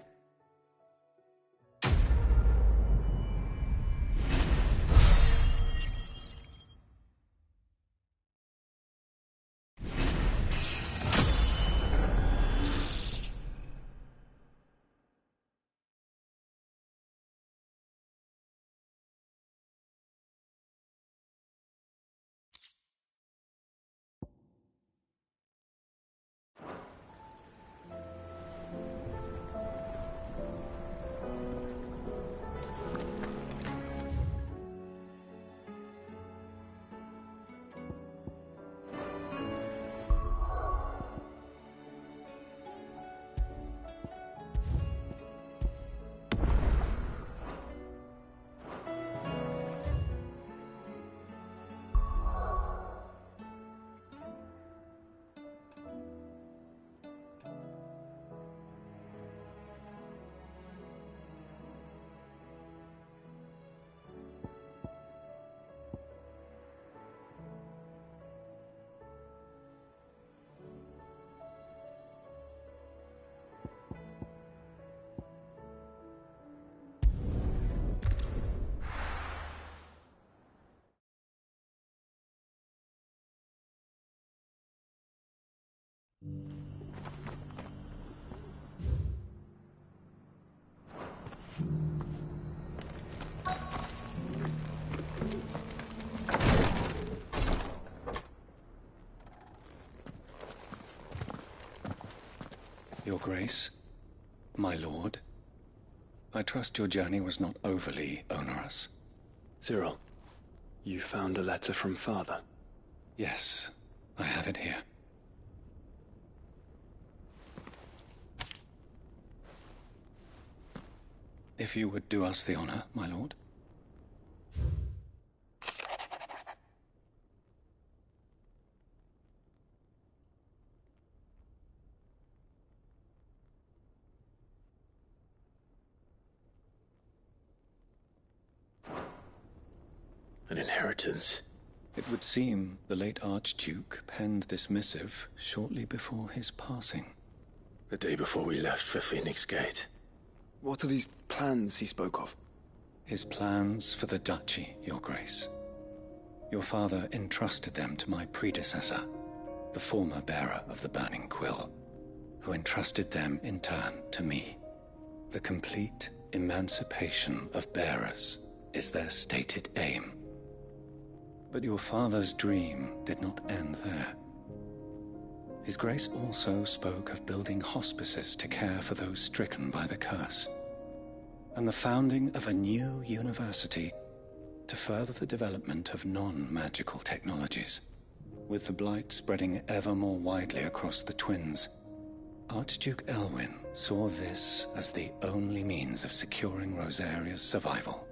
Your Grace, my lord, I trust your journey was not overly onerous. Cyril, you found a letter from Father? Yes, I have it here. If you would do us the honor, my lord. An inheritance. It would seem the late Archduke penned this missive shortly before his passing. The day before we left for Phoenix Gate. What are these plans he spoke of? His plans for the duchy, Your Grace. Your father entrusted them to my predecessor, the former bearer of the Burning Quill, who entrusted them in turn to me. The complete emancipation of bearers is their stated aim. But your father's dream did not end there. His Grace also spoke of building hospices to care for those stricken by the curse, and the founding of a new university to further the development of non-magical technologies. With the blight spreading ever more widely across the twins, Archduke Elwyn saw this as the only means of securing Rosaria's survival.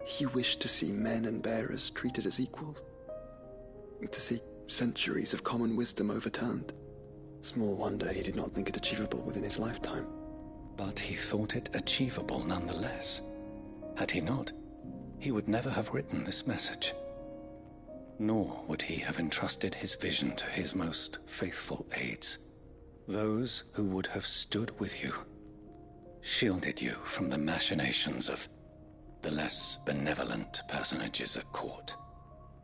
He wished to see men and bearers treated as equals. To see centuries of common wisdom overturned. Small wonder he did not think it achievable within his lifetime. But he thought it achievable nonetheless. Had he not, he would never have written this message. Nor would he have entrusted his vision to his most faithful aides. Those who would have stood with you, shielded you from the machinations of the less benevolent personages at court.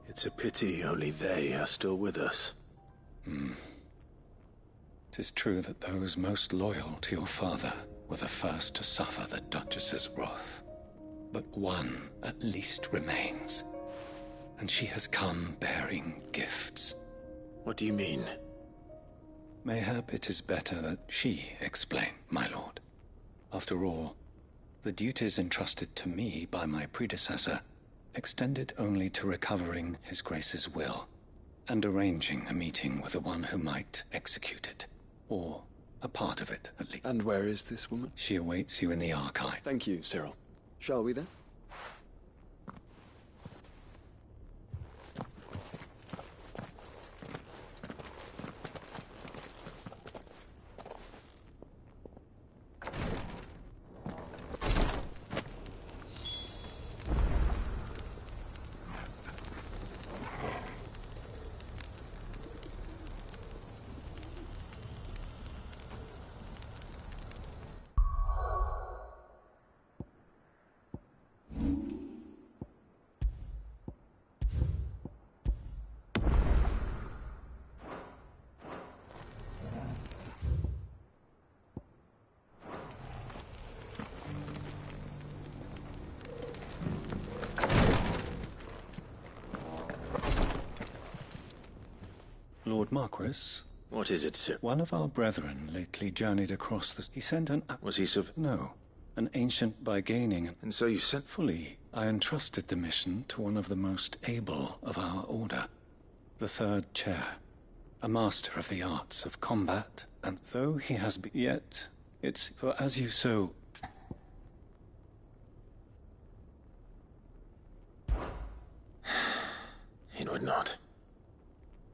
It's a pity only they are still with us. 'Tis true that those most loyal to your father were the first to suffer the Duchess's wrath. But one at least remains, and she has come bearing gifts. What do you mean? Mayhap it is better that she explain, my lord. After all, the duties entrusted to me by my predecessor extended only to recovering His Grace's will and arranging a meeting with the one who might execute it, or a part of it, at least. And where is this woman? She awaits you in the archive. Thank you, Cyril. Shall we then? Lord Marquis? What is it, sir? One of our brethren lately journeyed across the... He sent an... Was he No. An ancient by gaining... And so you sent... Fully, I entrusted the mission to one of the most able of our order. The third chair. A master of the arts of combat, and though he has been... Yet, it's... For as you so... It would not.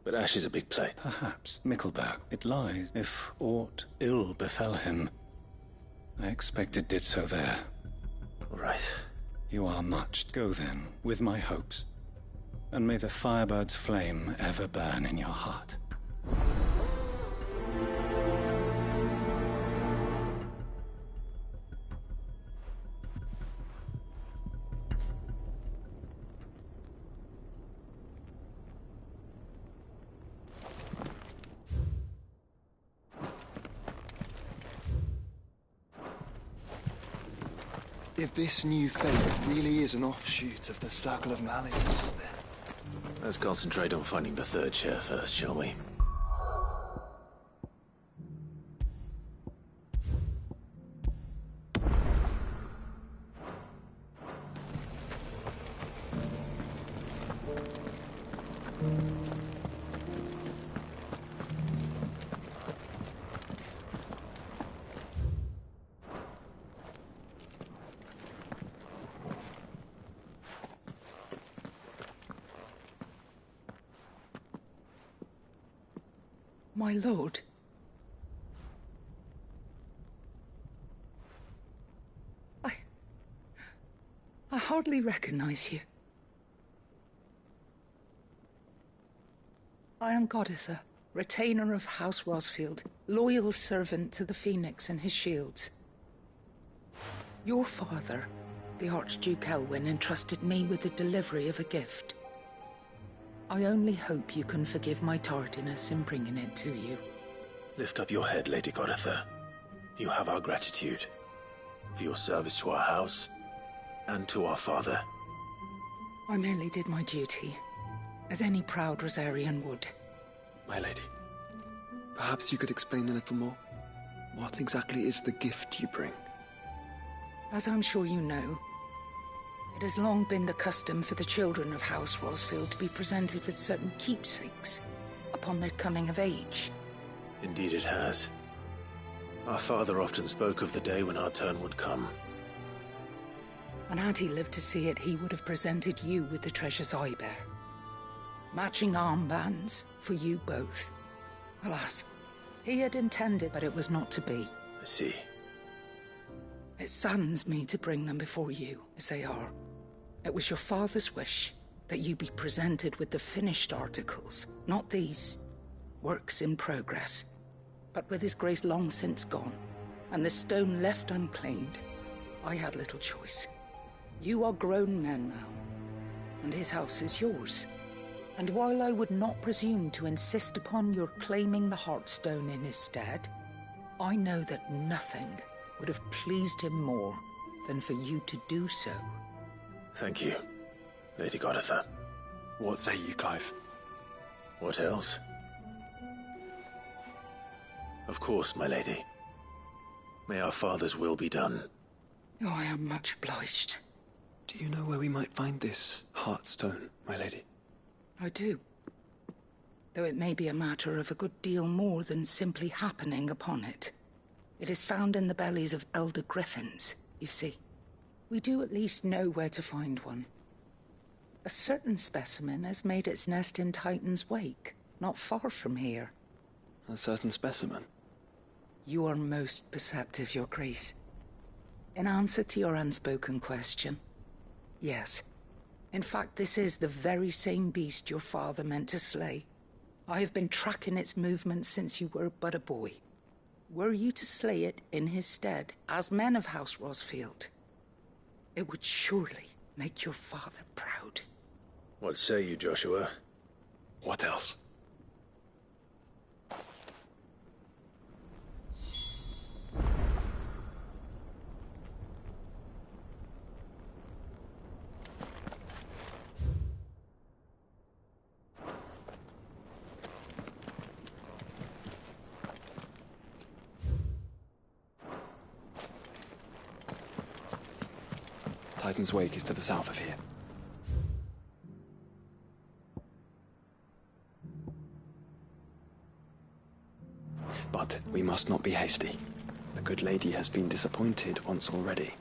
But Ash is a big plate. Perhaps Mickleburg. It lies. If aught ill befell him, I expect it did so there. Right. You are much. Go then, with my hopes, and may the Firebird's flame ever burn in your heart. If this new faith really is an offshoot of the Circle of Malleus, then... Let's concentrate on finding the third chair first, shall we? My lord. I hardly recognize you. I am Goditha, retainer of House Rosfield, loyal servant to the Phoenix and his shields. Your father, the Archduke Elwyn, entrusted me with the delivery of a gift. I only hope you can forgive my tardiness in bringing it to you. Lift up your head, Lady Goditha. You have our gratitude for your service to our house and to our father. I merely did my duty, as any proud Rosarian would. My lady, perhaps you could explain a little more? What exactly is the gift you bring? As I'm sure you know, it has long been the custom for the children of House Rosfield to be presented with certain keepsakes upon their coming of age. Indeed it has. Our father often spoke of the day when our turn would come. And had he lived to see it, he would have presented you with the treasures I bear. Matching armbands for you both. Alas, he had intended, but it was not to be. I see. It saddens me to bring them before you, as they are. It was your father's wish that you be presented with the finished articles, not these works in progress. But with his grace long since gone, and the stone left unclaimed, I had little choice. You are grown men now, and his house is yours. And while I would not presume to insist upon your claiming the Heartstone in his stead, I know that nothing would have pleased him more than for you to do so. Thank you, Lady Goditha. What say you, Clive? What else? Of course, my lady. May our father's will be done. Oh, I am much obliged. Do you know where we might find this Heartstone, my lady? I do. Though it may be a matter of a good deal more than simply happening upon it. It is found in the bellies of elder griffins, you see. We do at least know where to find one. A certain specimen has made its nest in Titan's Wake, not far from here. A certain specimen? You are most perceptive, Your Grace. In answer to your unspoken question, yes. In fact, this is the very same beast your father meant to slay. I have been tracking its movements since you were but a boy. Were you to slay it in his stead, as men of House Rosfield, it would surely make your father proud. What say you, Joshua? What else? Titan's Wake is to the south of here. But we must not be hasty. The good lady has been disappointed once already.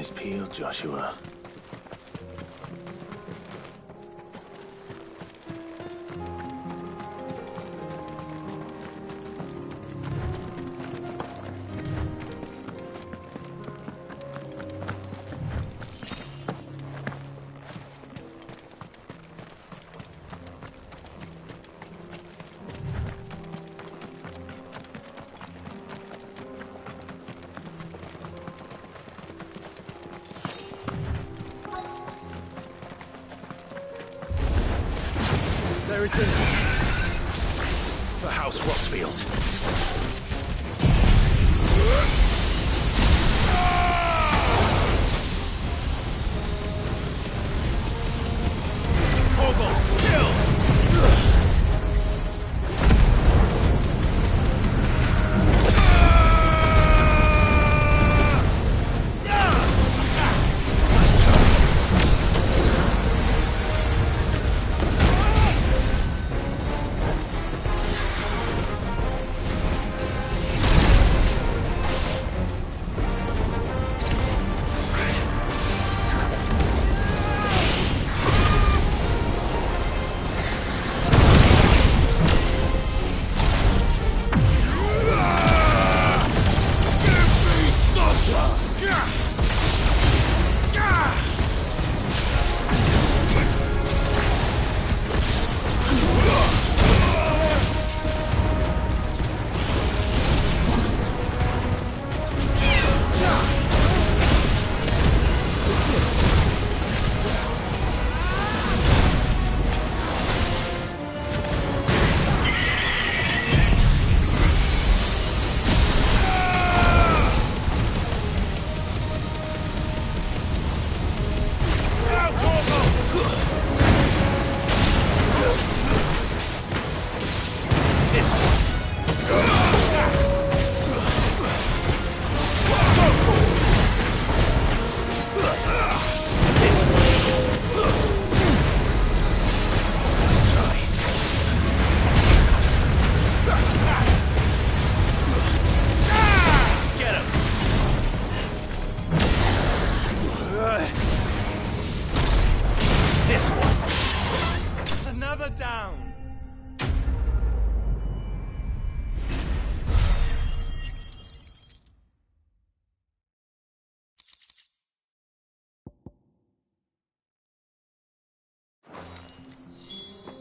Eyes peeled, Joshua. There it is. For House Rossfield.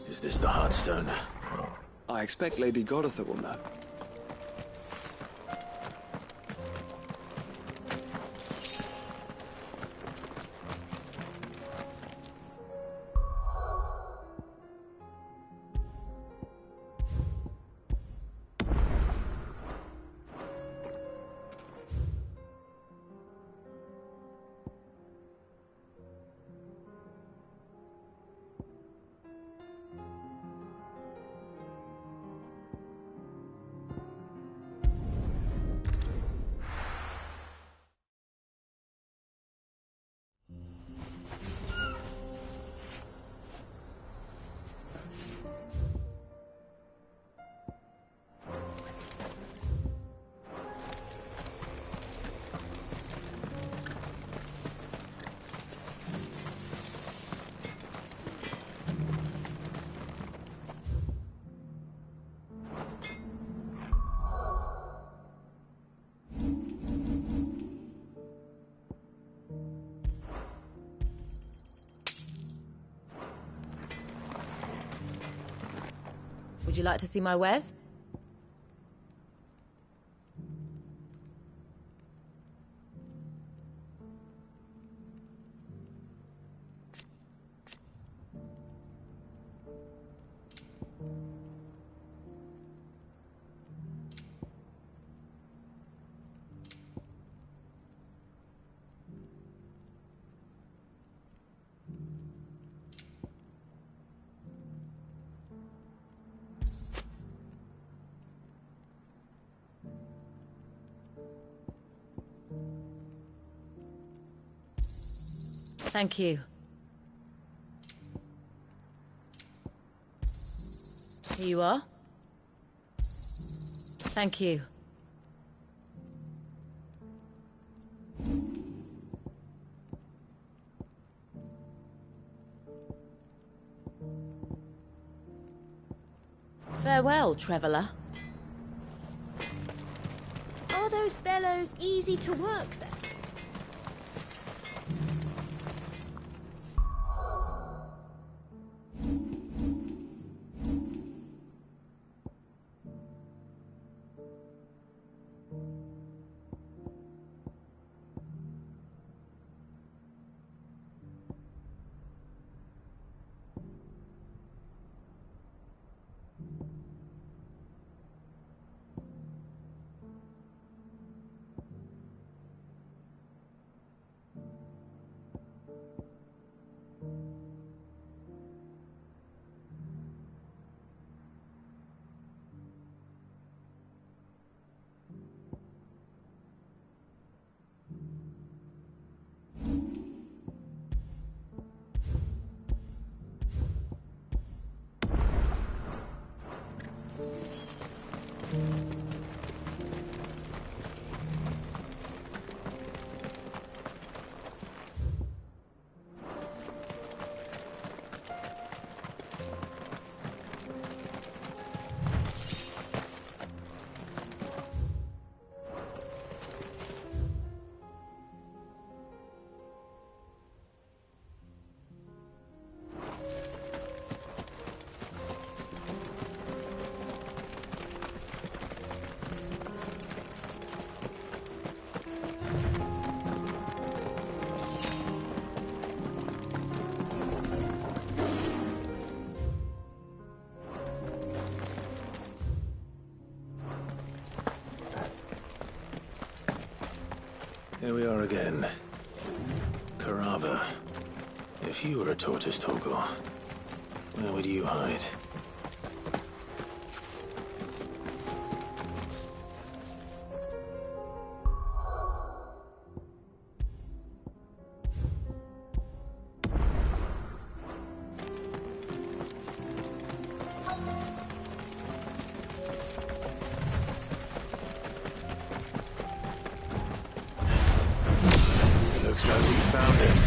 Is this the Heartstone? I expect Lady Goritha will know. Would you like to see my wares? Thank you. Here you are. Thank you. Farewell, traveller. Are those bellows easy to work then? Here we are again. Carava. If you were a tortoise, Torgor, where would you hide? Looks like we found him.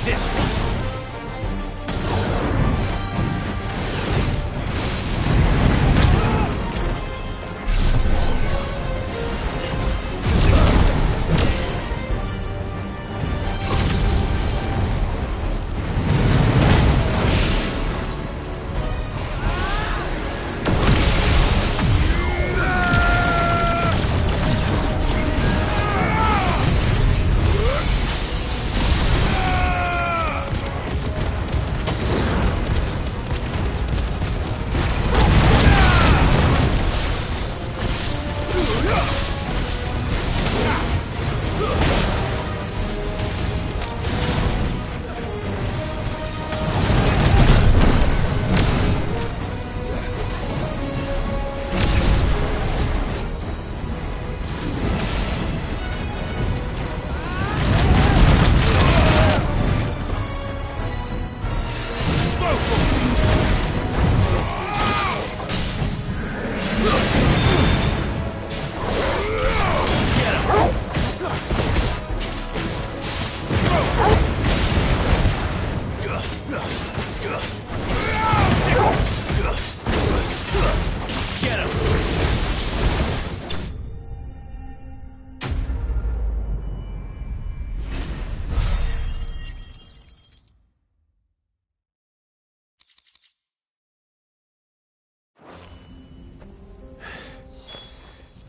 This one.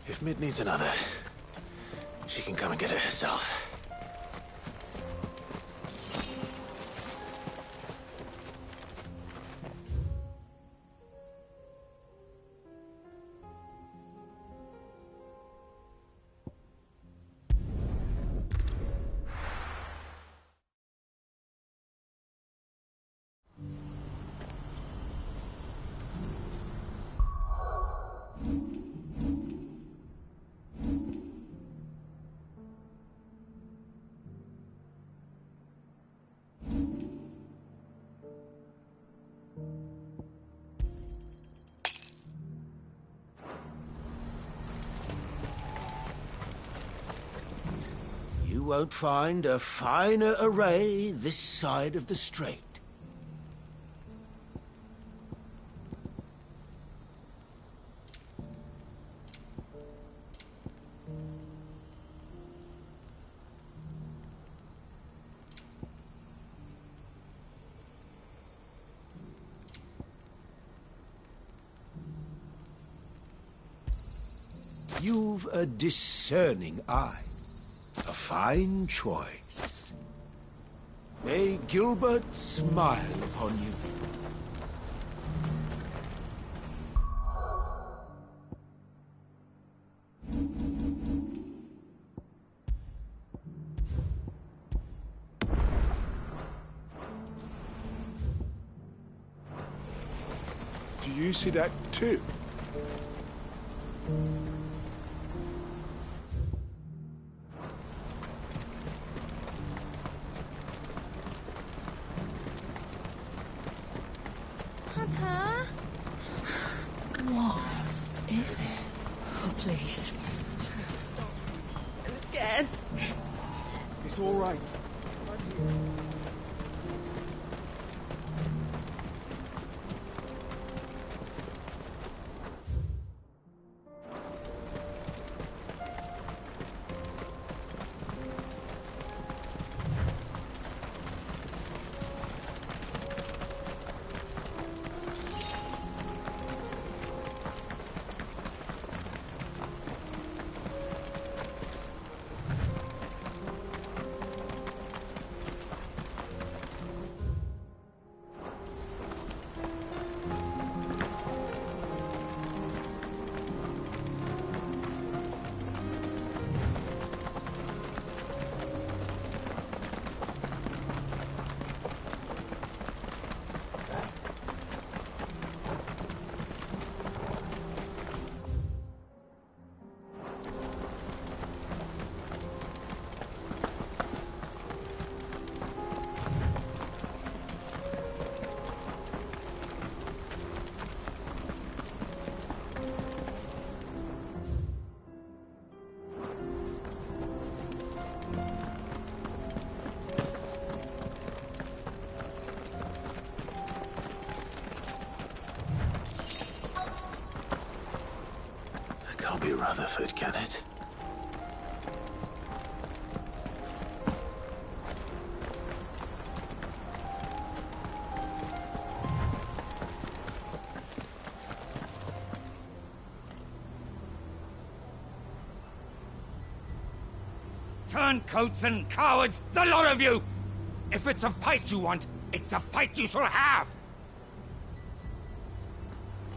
If Mid needs another, she can come and get it herself. won't find a finer array this side of the strait. You've a discerning eye. A fine choice. May Gilbert smile upon you. Do you see that too? Papa? What is it? Oh, please. Stop. I'm scared. It's all right. Be Rutherford, can it? Turncoats and cowards, the lot of you! If it's a fight you want, it's a fight you shall have!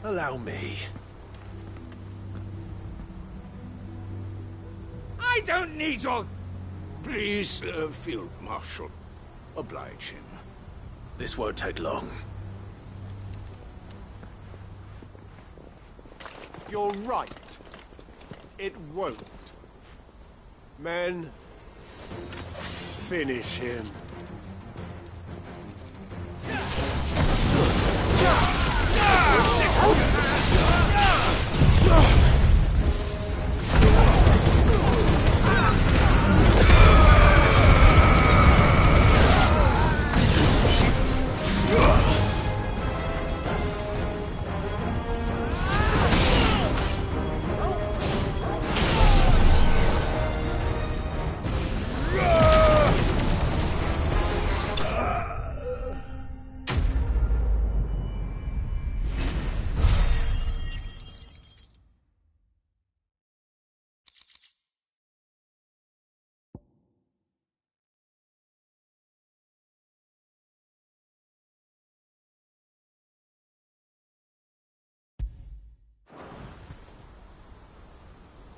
Allow me. I don't need your... Please, Field Marshal, oblige him. This won't take long. You're right. It won't. Men, finish him.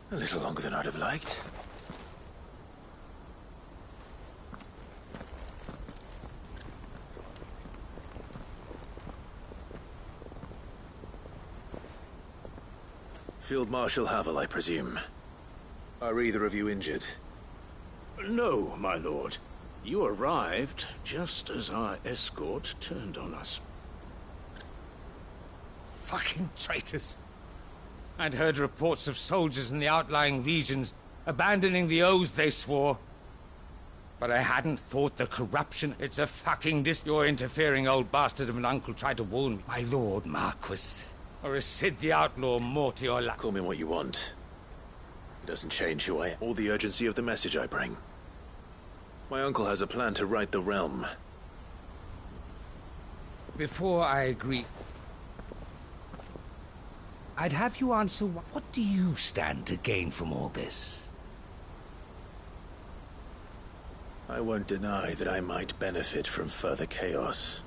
A little longer than I'd have liked. Field Marshal Havel, I presume. Are either of you injured? No, my lord. You arrived just as our escort turned on us. Fucking traitors. I'd heard reports of soldiers in the outlying regions abandoning the oaths they swore. But I hadn't thought the corruption. It's a fucking Your interfering old bastard of an uncle tried to warn me. My lord Marquis. Or is Sid the outlaw more to your Call me what you want. It doesn't change who I am, or the urgency of the message I bring. My uncle has a plan to right the realm. Before I agree, I'd have you answer, what do you stand to gain from all this? I won't deny that I might benefit from further chaos.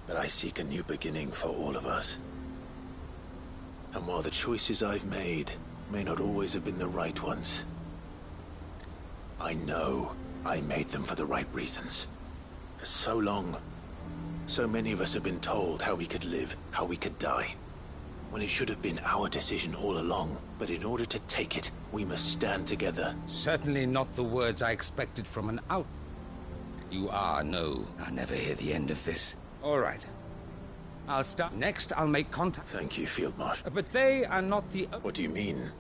But I seek a new beginning for all of us. And while the choices I've made may not always have been the right ones, I know I made them for the right reasons. For so long, so many of us have been told how we could live, how we could die, when it should have been our decision all along. But in order to take it, we must stand together. Certainly not the words I expected from an out. You are, no. I'll never hear the end of this. All right. I'll start. Next, I'll make contact. Thank you, Field Marshal. But they are not the... What do you mean?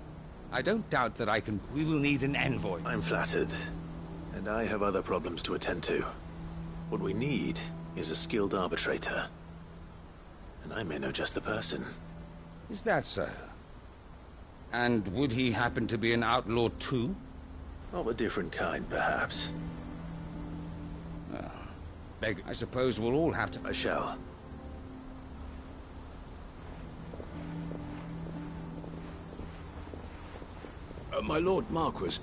I don't doubt that I can... We will need an envoy. I'm flattered. And I have other problems to attend to. What we need is a skilled arbitrator. And I may know just the person. Is that so? And would he happen to be an outlaw too? Of a different kind, perhaps. Well, I suppose we'll all have to... I shall. My Lord Marquis.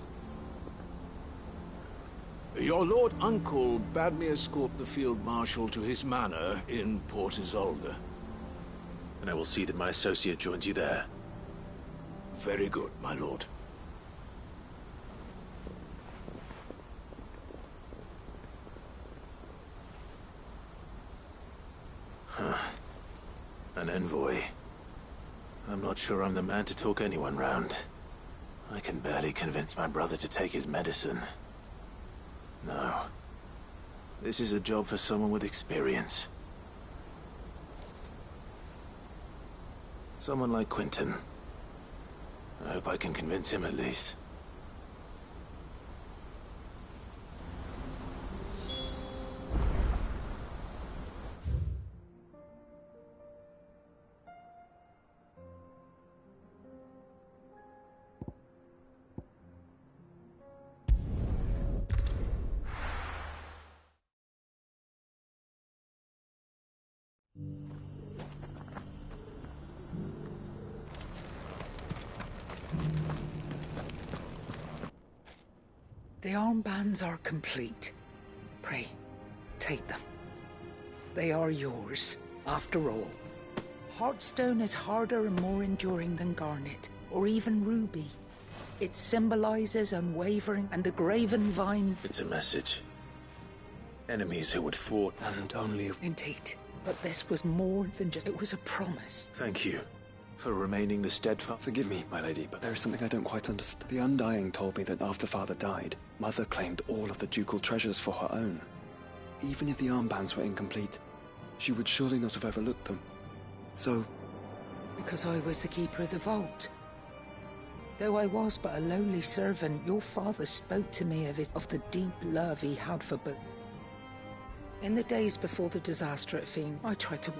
Your Lord Uncle bade me escort the Field Marshal to his manor in Port Isolde. And I will see that my associate joins you there. Very good, my lord. Huh. An envoy. I'm not sure I'm the man to talk anyone round. I can barely convince my brother to take his medicine. No. This is a job for someone with experience. Someone like Quentin. I hope I can convince him at least. The armbands are complete. Pray, take them. They are yours, after all. Heartstone is harder and more enduring than garnet, or even ruby. It symbolizes unwavering and the graven vines... It's a message. Enemies who would thwart and only... Indeed. But this was more than just... It was a promise. Thank you for remaining the steadfast... Forgive me, my lady, but there is something I don't quite understand. The Undying told me that after Father died, Mother claimed all of the ducal treasures for her own. Even if the armbands were incomplete, she would surely not have overlooked them. So... Because I was the keeper of the vault. Though I was but a lowly servant, your father spoke to me of the deep love he had for book. In the days before the disaster at Fiend, I tried to